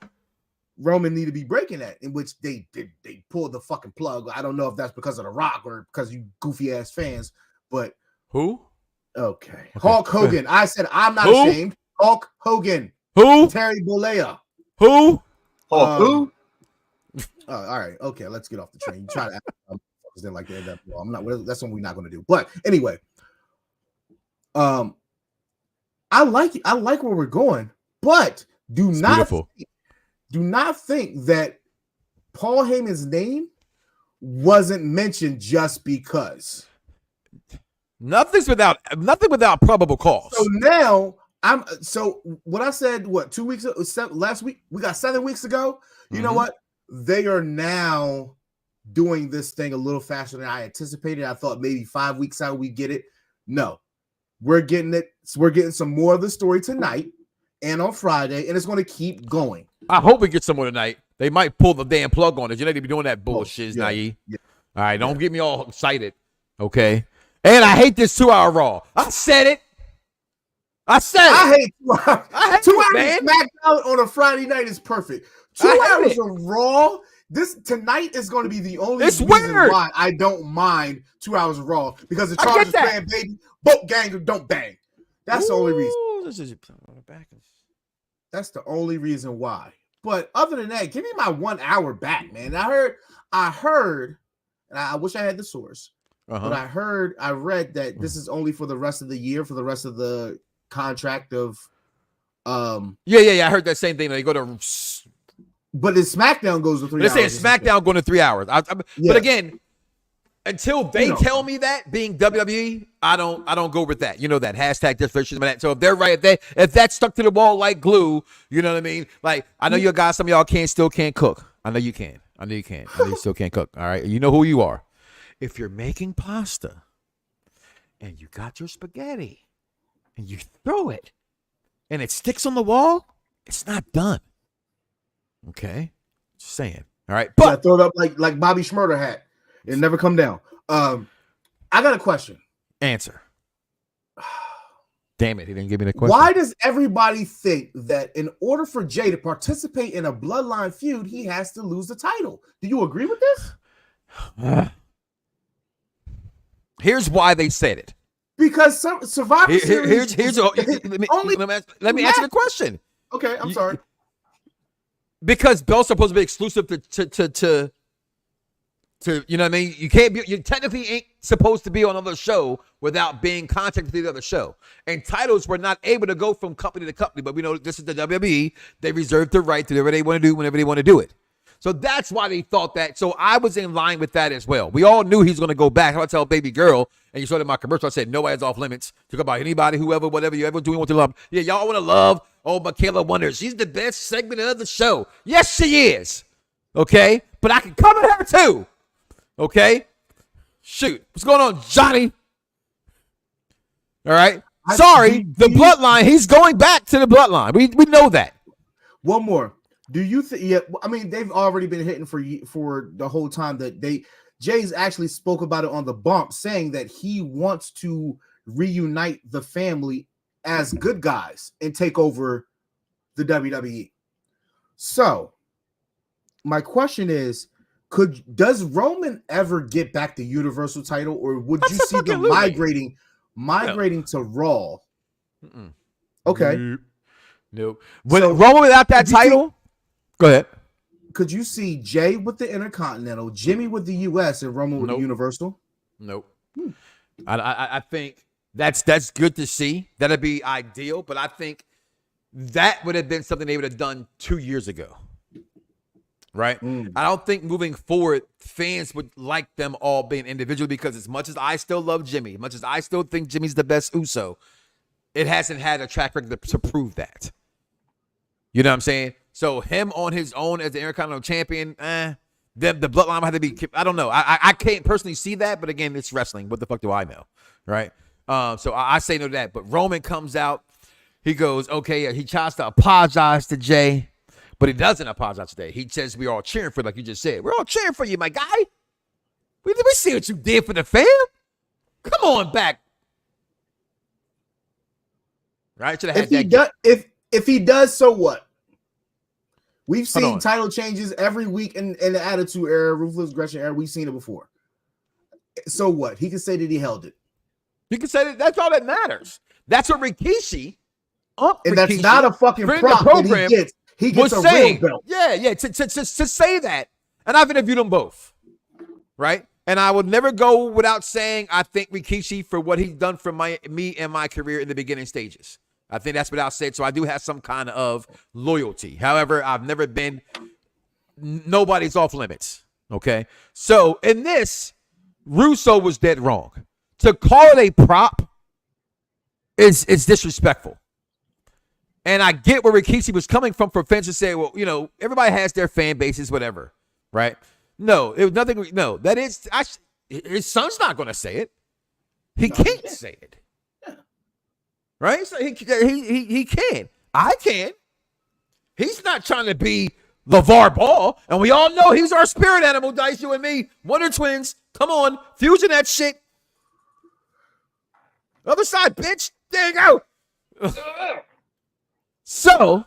Roman need to be breaking that, in which they pulled the fucking plug. I don't know if that's because of The Rock or because you goofy ass fans, but who? Okay. Hulk Hogan. I said I'm not ashamed. Hulk Hogan. Who? Terry Bollea. Who? Who? All right. Okay. Let's get off the train. You try to act like that. Well, I'm not. That's what we're not going to do. But anyway, I like it. I like where we're going. But do not think that Paul Heyman's name wasn't mentioned just because. Nothing without probable cause. So now what I said, 2 weeks last week, we got 7 weeks ago. You know what? They are now doing this thing a little faster than I anticipated. I thought maybe 5 weeks out we get it. No, we're getting it. We're getting some more of the story tonight and on Friday, and it's going to keep going. I hope we get some more tonight. They might pull the damn plug on it. You know they be doing that bullshit, Naive. Yeah. All right, don't get me all excited, okay? And I hate this 2-hour Raw. I said it. I hate 2 hours. 2 hours of SmackDown on a Friday night is perfect. 2 hours of Raw. This tonight is going to be the only reason why I don't mind 2 hours of Raw, because the Chargers playing baby, boat gang don't bang. That's the only reason. That's the only reason why. But other than that, give me my 1 hour back, man. I heard, and I wish I had the source, but I read that this is only for the rest of the year, for the rest of the contract of. Yeah. I heard that same thing. They go to But the SmackDown goes to 3 hours. They're saying SmackDown going to 3 hours. Yeah. But again, until they tell me that, being WWE, I don't go with that. You know that hashtag differentiation. So if they're right, if that's stuck to the wall like glue, you know what I mean? Like I know you guys, some of y'all still can't cook. I know you can. I know you can. I know you still can't cook. All right, you know who you are. If you're making pasta and you got your spaghetti and you throw it and it sticks on the wall, it's not done. Okay, just saying. All right, but throw it up like Bobby Schmurder hat. It never come down. I got a question. Answer. Damn it, he didn't give me the question. Why does everybody think that in order for Jay to participate in a Bloodline feud, he has to lose the title? Do you agree with this? Here's why they said it. Because Survivor Series. Let me answer the question. Okay, I'm sorry. Because Belt's supposed to be exclusive to you know what I mean? You technically ain't supposed to be on another show without being contacted to the other show. And titles were not able to go from company to company, but we know this is the WWE. They reserve the right to do whatever they want to do whenever they want to do it. So that's why they thought that. So I was in line with that as well. We all knew he's going to go back. I tell baby girl, and you saw it in my commercial, I said, nobody's off limits. Talk about anybody, whoever, whatever you ever doing, want to love. Yeah, y'all want to love. Oh, Mikayla Wonder. She's the best segment of the show. Yes, she is. Okay? But I can cover her too. Okay? Shoot. What's going on, Johnny? All right? Sorry, the Bloodline, he's going back to the Bloodline. We know that. One more. Do you think? Yeah, I mean, they've already been hitting for the whole time that Jay's actually spoke about it on the bump, saying that he wants to reunite the family as good guys and take over the WWE. So, my question is, does Roman ever get back the Universal title, or would you see them migrating to Raw? Mm-mm. Okay. Nope. Roman without that title? Go ahead. Could you see Jay with the Intercontinental, Jimmy with the US, and Roman with the Universal? Nope. I think that's good to see. That'd be ideal, but I think that would have been something they would have done 2 years ago. Right? I don't think moving forward, fans would like them all being individual, because as much as I still love Jimmy, as much as I still think Jimmy's the best Uso, it hasn't had a track record to prove that. You know what I'm saying? So him on his own as the Intercontinental Champion, the Bloodline had to be. I don't know. I can't personally see that, but again, it's wrestling. What the fuck do I know, right? So I say no to that. But Roman comes out. He goes, okay. He tries to apologize to Jay, but he doesn't apologize today. He says we're all cheering for you, like you just said. We're all cheering for you, my guy. We see what you did for the fam. Come on back. Right? If he does, so what? We've seen title changes every week in the Attitude Era, Ruthless Aggression Era. We've seen it before. So what? He can say that he held it. He can say that. That's all that matters. That's what Rikishi. And that's not a fucking prop that he gets. He gets a real belt. Yeah. To say that. And I've interviewed them both. Right? And I would never go without saying I thank Rikishi for what he's done for me and my career in the beginning stages. I think that's without saying. So I do have some kind of loyalty. However, I've never been, nobody's off limits. Okay. So in this, Russo was dead wrong. To call it a prop is disrespectful. And I get where Rikishi was coming from for fans to say, well, you know, everybody has their fan bases, whatever. Right. No, it was nothing. No, that is, his son's not going to say it. He can't say it. Right? So he can. I can. He's not trying to be LeVar Ball. And we all know he's our spirit animal, Dice, you and me. Wonder Twins. Come on. Fusion that shit. Other side, bitch. There you go. So,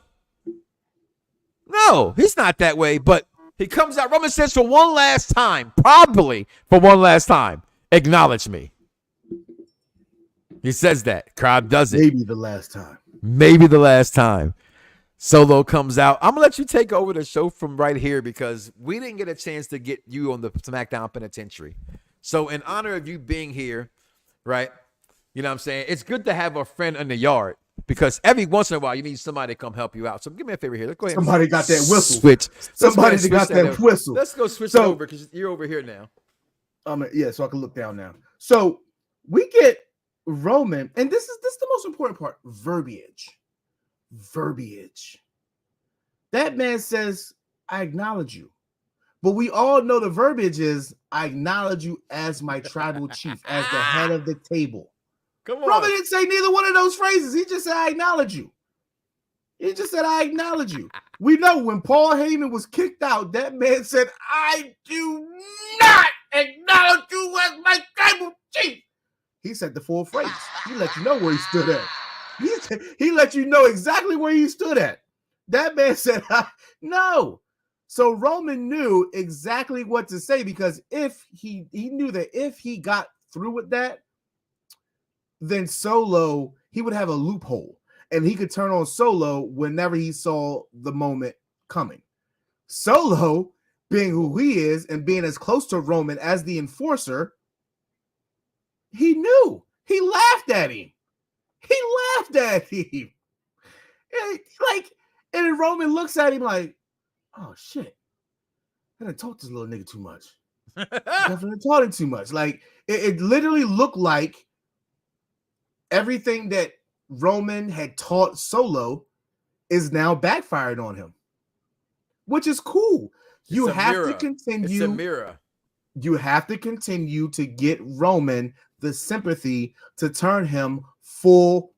no, he's not that way. But he comes out. Roman says for one last time, probably for one last time, acknowledge me. He says that. Crowd does it. Maybe the last time. Maybe the last time. Solo comes out. I'm going to let you take over the show from right here because we didn't get a chance to get you on the Smackdown Penitentiary. So in honor of you being here, right, you know what I'm saying, it's good to have a friend in the yard because every once in a while you need somebody to come help you out. So give me a favor here. Let's go ahead. Somebody got that whistle. Switch. Somebody got that whistle. Let's go switch it over because you're over here now. Yeah, so I can look down now. So we get Roman, and this is the most important part: verbiage. That man says, "I acknowledge you," but we all know the verbiage is, "I acknowledge you as my tribal chief, as the head of the table." Come on. Roman didn't say neither one of those phrases. He just said, "I acknowledge you." He just said, "I acknowledge you." We know when Paul Heyman was kicked out, that man said, "I do not acknowledge you as my tribal chief." He said the full phrase. He let you know where he stood at. He let you know exactly where he stood at. That man said, no. So Roman knew exactly what to say, because if he knew that if he got through with that, then Solo, he would have a loophole, and he could turn on Solo whenever he saw the moment coming. Solo, being who he is and being as close to Roman as the enforcer, he knew. He laughed at him. And then Roman looks at him like, "Oh shit, I didn't talk to this little nigga too much. Definitely taught him too much." Like it literally looked like everything that Roman had taught Solo is now backfired on him, which is cool. You have to continue. It's a mirror. You have to continue to get Roman the sympathy to turn him full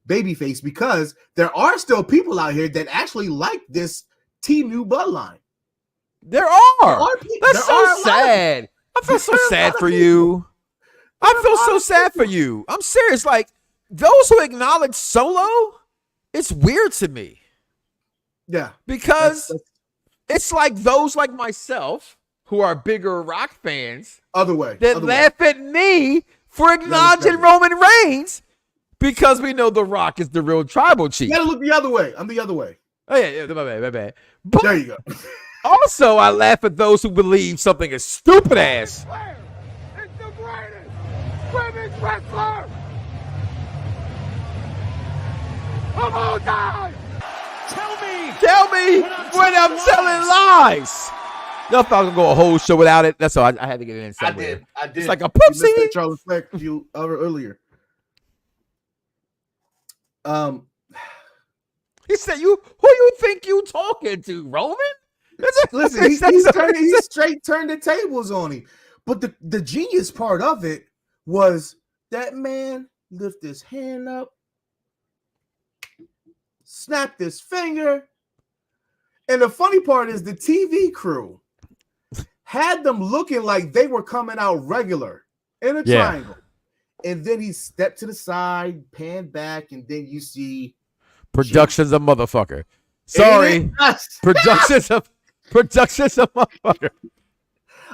babyface, because there are still people out here that actually like this Team New Bloodline. There are. That's so sad. I feel so sad for you. I feel so sad for you. I'm serious. Like, those who acknowledge Solo, it's weird to me. Yeah. Because it's like those like myself who are bigger Rock fans that laugh at me for acknowledging Roman Reigns, because we know The Rock is the real tribal chief. You gotta look the other way. I'm the other way. Oh, yeah, my bad. But there you go. Also, I laugh at those who believe something is stupid ass. It's the greatest women's wrestler of all time. Tell me when I'm telling lies. Y'all thought I was gonna go a whole show without it. That's all. I had to get it in somewhere. I did. It's like a poop scene. Charles Fleck you earlier. He said, "Who you think you talking to, Roman?" Listen, he straight turned the tables on him. But the genius part of it was that man lift his hand up, snapped his finger, and the funny part is the TV crew had them looking like they were coming out regular in a triangle. And then he stepped to the side, panned back, and then you see Production's a motherfucker. Sorry. Production's a motherfucker.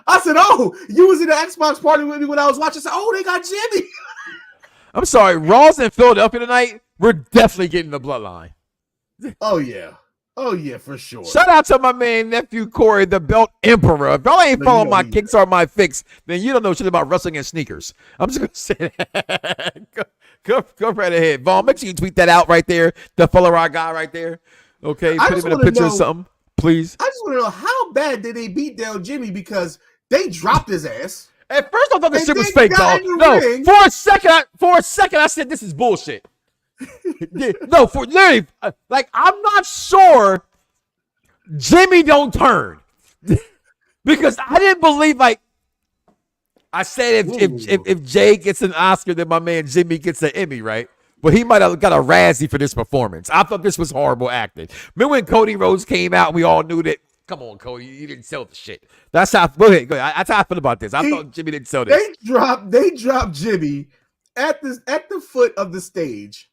I said, "Oh, you was in the Xbox party with me when I was watching." I said, "Oh, they got Jimmy." I'm sorry. Raw's in Philadelphia tonight. We're definitely getting the Bloodline. Oh yeah, for sure. Shout out to my man, nephew Corey, the Belt Emperor. If y'all ain't following my kicks or my fix, then you don't know shit about wrestling and sneakers. I'm just gonna say that. Go right ahead, Vaughn. Make sure you tweet that out right there. The follow our guy right there. Okay, put him in a picture or something, please. I just want to know, how bad did they beat down Jimmy, because they dropped his ass. At first, I thought the shit was fake, dog. No, for a second, I said this is bullshit. No, for literally, like, I'm not sure Jimmy don't turn, because I didn't believe, like, I said if Jay gets an Oscar, then my man Jimmy gets an Emmy, right? But he might have got a Razzie for this performance. I thought this was horrible acting. Remember when Cody Rhodes came out and we all knew that, come on, Cody, you didn't sell the shit. That's how, go ahead. That's how I feel about this. I thought Jimmy didn't sell this. They dropped Jimmy at the foot of the stage,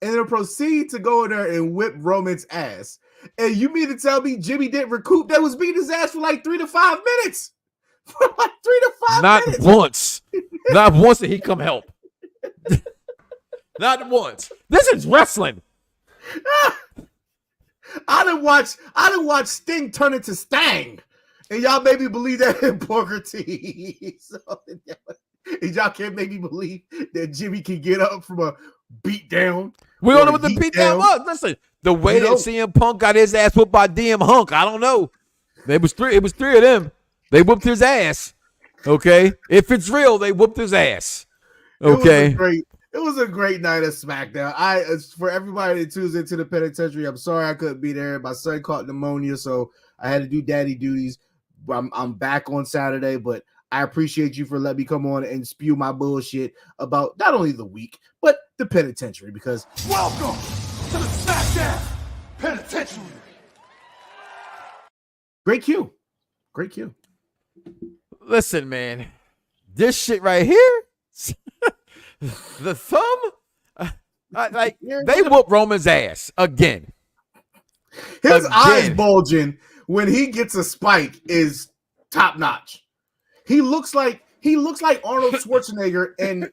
and then proceed to go in there and whip Roman's ass. And you mean to tell me Jimmy didn't recoup? That was beating his ass for like 3 to 5 minutes. For like 3 to 5 minutes. Not once did he come help. Not once. This is wrestling. I didn't watch Sting turn into Stang, and y'all made me believe that in Booker T. So, y'all can't make me believe that Jimmy can get up from a beat down. We don't know what the beatdown was. Listen, the way that CM Punk got his ass whooped by DM Hunk, I don't know. It was three of them. They whooped his ass. Okay, if it's real, they whooped his ass. Okay, it was a great night of SmackDown. For everybody that tunes into the penitentiary, I'm sorry I couldn't be there. My son caught pneumonia, so I had to do daddy duties. I'm back on Saturday, but I appreciate you for letting me come on and spew my bullshit about not only the week, but the penitentiary, because welcome to the Smackdown Penitentiary. Great cue. Listen, man, this shit right here, the thumb, they whoop Roman's ass again. His eyes bulging when he gets a spike is top notch. He looks like Arnold Schwarzenegger in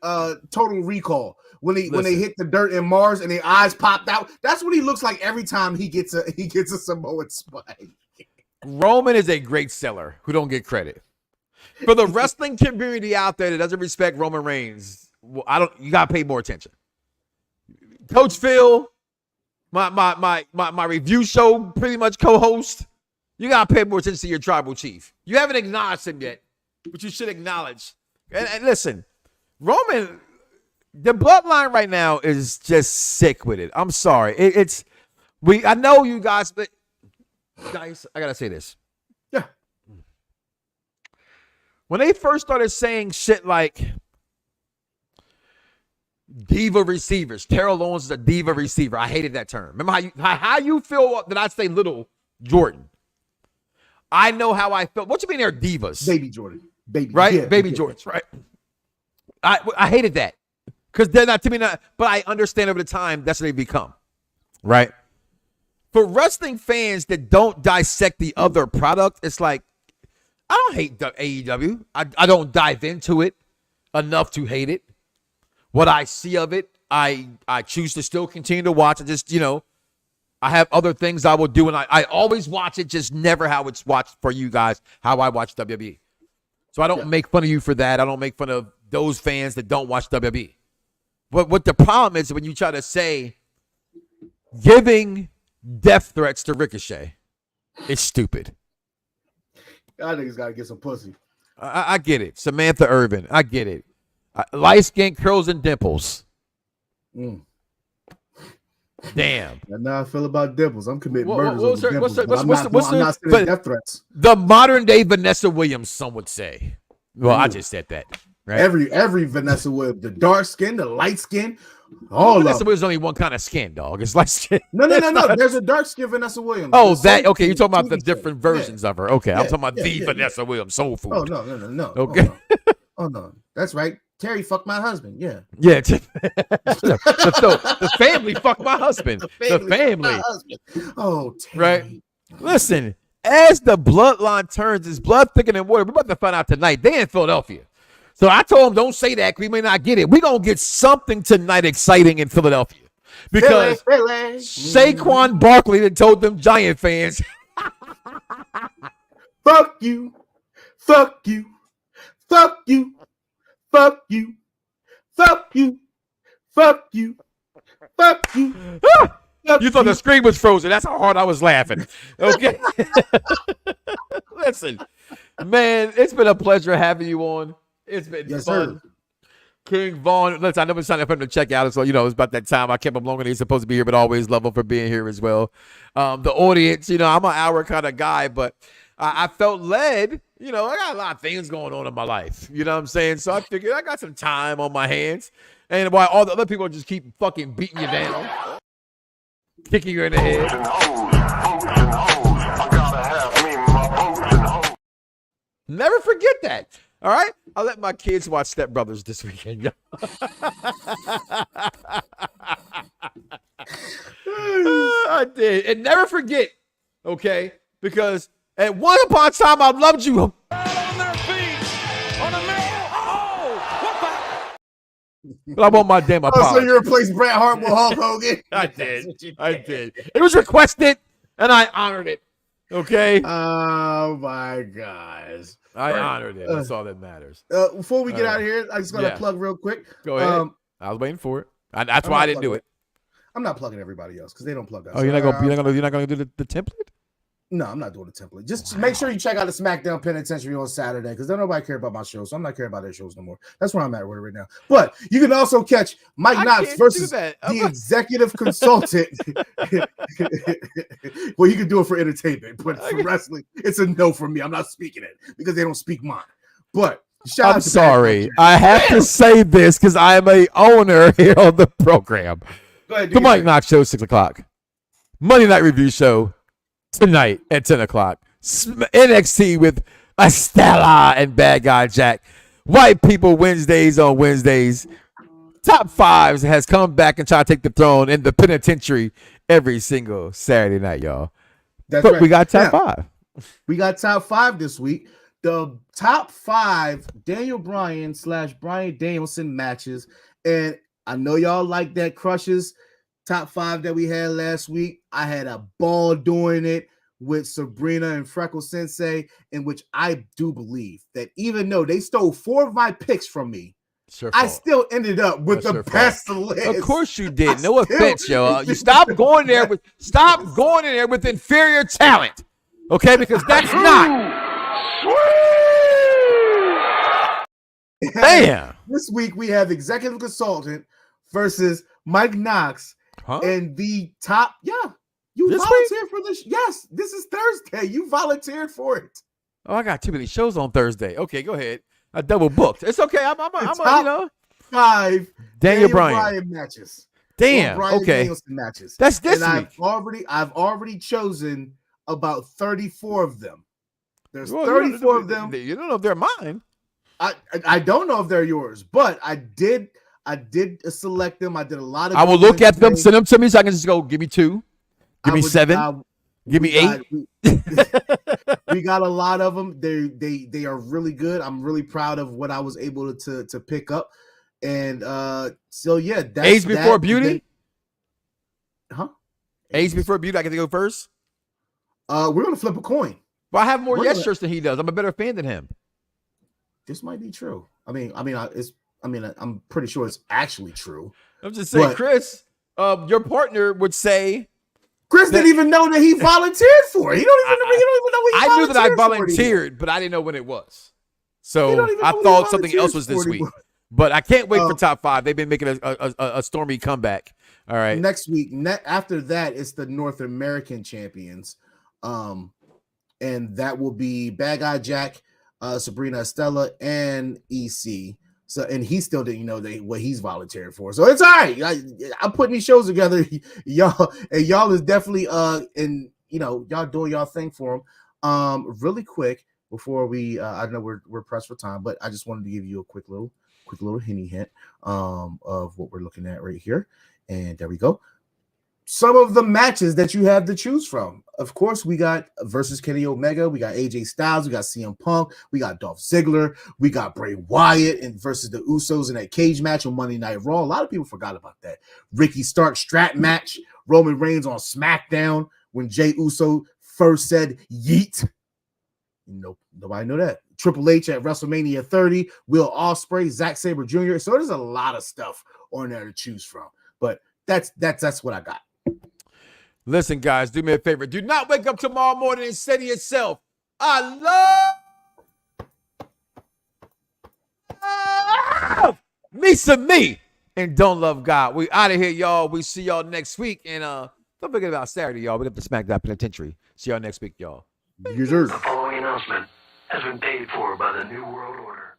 Total Recall when they hit the dirt in Mars and their eyes popped out. That's what he looks like every time he gets a Samoan spike. Roman is a great seller who don't get credit. For the wrestling community out there that doesn't respect Roman Reigns, you gotta pay more attention. Coach Phil, my review show pretty much co-host, you gotta pay more attention to your tribal chief. You haven't acknowledged him yet, but you should acknowledge. And listen, Roman, the bloodline right now is just sick with it. I'm sorry. I know you guys, but guys, I gotta say this. Yeah. When they first started saying shit like diva receivers, Terrell Owens is a diva receiver. I hated that term. Remember how you feel that I say little Jordan? I know how I felt. What you mean they're divas? Baby Jordan. Baby. Right? Yeah, Baby Jordans, right? I hated that. Because they're not to me, but I understand over the time that's what they become. Right? For wrestling fans that don't dissect the other product, it's like, I don't hate the AEW. I don't dive into it enough to hate it. What I see of it, I choose to still continue to watch. I just, I have other things I will do, and I always watch it, just never how it's watched for you guys, how I watch WWE. So I don't make fun of you for that. I don't make fun of those fans that don't watch WWE. But what the problem is when you try to say giving death threats to Ricochet, it's stupid. I think he's got to get some pussy. I get it. Samantha Irvin. I get it. Light skin, curls, and dimples. Damn. And now I feel about dimples. I'm committing murders over dimples. I'm not sending death threats. The modern day Vanessa Williams, some would say. Well, I just said that. Right? Every Vanessa Williams, the dark skin, the light skin, all of them. Vanessa Williams is only one kind of skin, dog. It's light skin. No. There's a dark skin Vanessa Williams. Oh, that okay. You're talking about the different versions of her. Okay, I'm talking about the Vanessa Williams soul food. Oh no. Okay. Oh no, that's right. Terry fucked my husband. Yeah. The family fucked my husband. The family. Oh, Terry. Right. Listen, as the bloodline turns, it's blood thicker than water. We're about to find out tonight. They in Philadelphia. So I told him, don't say that. We may not get it. We're going to get something tonight exciting in Philadelphia. Because Saquon Barkley that told them Giant fans. Fuck you. Fuck you. Fuck you. Fuck you. Fuck you. Fuck you. Fuck you. You thought the screen was frozen. That's how hard I was laughing. Okay. Listen, man, it's been a pleasure having you on. It's been fun. Sir. King Vaughn, listen, I never signed up for him to check out. So, it's about that time. I kept him longer than he's supposed to be here, but always love him for being here as well. The audience, I'm an hour kind of guy, but I felt led. I got a lot of things going on in my life. You know what I'm saying? So I figured I got some time on my hands. And while all the other people just keep fucking beating you down, kicking you in the head. Never forget that. All right? I'll let my kids watch Step Brothers this weekend. I did. And never forget, okay? Because at one upon a time, I loved you. On their feet. On a man. Oh! But I want my damn apology. So you replaced Bret Hart with Hulk Hogan? I did. It was requested, and I honored it. Okay? Oh, my gosh. I honored it. That's all that matters. Before we get out of here, I just got to plug real quick. Go ahead. I was waiting for it. That's why I didn't do it. I'm not plugging everybody else because they don't plug us. Oh, you're not gonna do the template? No, I'm not doing the template. Just make sure you check out the SmackDown Penitentiary on Saturday because don't nobody care about my shows. So I'm not caring about their shows no more. That's where I'm at right now. But you can also catch Mike Knoxxx versus the executive consultant. Well, you can do it for entertainment, but for wrestling, it's a no for me. I'm not speaking it because they don't speak mine. But I'm sorry. I have to say this because I am a owner here on the program. Go ahead, the Mike Knoxxx Show, 6 o'clock. Monday Night Review Show tonight at 10 o'clock. NXT with Estella and Bad Guy Jack. White People Wednesdays on Wednesdays. Top Fives has come back and tried to take the throne in the penitentiary every single Saturday night, y'all. That's but right. we got top 5. We got top 5 this week. The top 5 Daniel Bryan / Bryan Danielson matches. And I know y'all like that Crushes top 5 that we had last week. I had a ball doing it with Sabrina and Freckle Sensei, in which I do believe that even though they stole 4 of my picks from me, I still ended up with the best list. Of course you did. No offense, yo. You stop going there with inferior talent. Okay, because that's not. Damn. This week we have executive consultant versus Mike Knoxxx. And the top, you volunteered for this. Yes, this is Thursday. You volunteered for it. Oh, I got too many shows on Thursday. Okay, go ahead. I double booked. It's okay. I'm top 5 Daniel Bryan matches. Damn. Bryan Okay. Danielson matches. That's this and week. I've already chosen about 34 of them. There's 34 of them. You don't know if they're mine. I don't know if they're yours, but I did select them. I did a lot of. I will look at them, send them to me, so I can just go. Give me 2, give me 7, give me 8. We got a lot of them. They are really good. I'm really proud of what I was able to pick up, and so yeah, that's Age Before Beauty. Age Before Beauty. I get to go first. We're gonna flip a coin. Well, I have more shirts than he does. I'm a better fan than him. This might be true. I'm pretty sure it's actually true. I'm just saying, Chris, your partner would say. Chris didn't even know that he volunteered for it. He don't even know what he I knew that I volunteered volunteered, but I didn't know when it was. So I thought something else was this week. But I can't wait for top 5. They've been making a stormy comeback. All right. Next week, after that, it's the North American champions. And that will be Bad Guy Jack, Sabrina Estella, and EC. So, and he still didn't know what he's volunteering for. So it's all right. I'm putting these shows together, y'all, and y'all is definitely y'all doing y'all thing for them. Really quick before we, I know we're pressed for time, but I just wanted to give you a quick little hint of what we're looking at right here. And there we go. Some of the matches that you have to choose from. Of course, we got versus Kenny Omega. We got AJ Styles. We got CM Punk. We got Dolph Ziggler. We got Bray Wyatt and versus the Usos in that cage match on Monday Night Raw. A lot of people forgot about that. Ricky Stark strap match. Roman Reigns on SmackDown when Jey Uso first said yeet. Nope, nobody know that. Triple H at WrestleMania 30. Will Ospreay, Zack Sabre Jr. So there's a lot of stuff on there to choose from. But that's what I got. Listen, guys, do me a favor. Do not wake up tomorrow morning and say to yourself, I love me some me and don't love God. We out of here, y'all. We see y'all next week. And don't forget about Saturday, y'all. We got the Smackdown Penitentiary. See y'all next week, y'all. The following announcement has been paid for by the New World Order.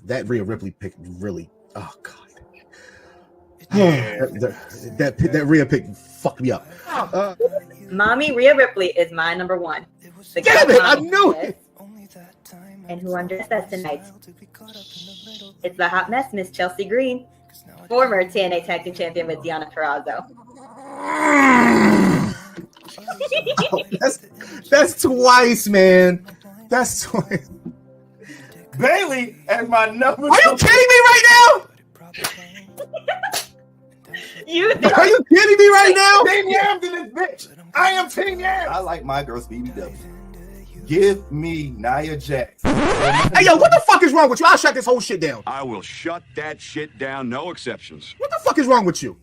That Rhea Ripley pick really, oh God. that Rhea pick fucked me up. Mommy Rhea Ripley is my number 1. Damn it, I knew it. And who undressed us tonight? It's the hot mess, Miss Chelsea Green, former TNA Tag Team Champion with Deonna Purrazzo. That's twice, man. That's twice. Bailey as my number. Are you kidding me right now? Are you kidding me right now? Team Yams in this bitch. I am Team Yams. I like my girls BBW. Give me Nia Jax. Hey, yo, what the fuck is wrong with you? I'll shut this whole shit down. I will shut that shit down, no exceptions. What the fuck is wrong with you?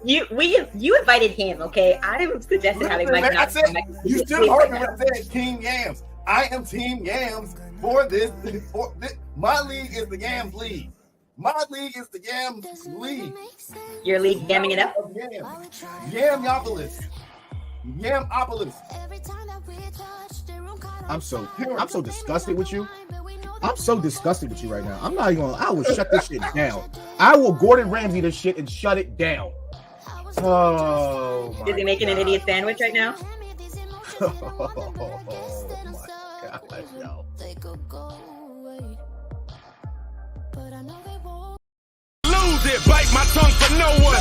You invited him, okay? I suggested having Mike I Knox. said, you still heard me when I said Team Yams. I am Team Yams for this. My league is the Yams League. My league is the Yams League. Your league yamming it up? Yamopolis. Yamopolis. I'm so disgusted with you. I'm so disgusted with you right now. I'm not even gonna, I will shut this shit down. I will Gordon Ramsay this shit and shut it down. Oh, is he making an idiot sandwich right now? Oh my God, yo. Lose it, bite my tongue for no one.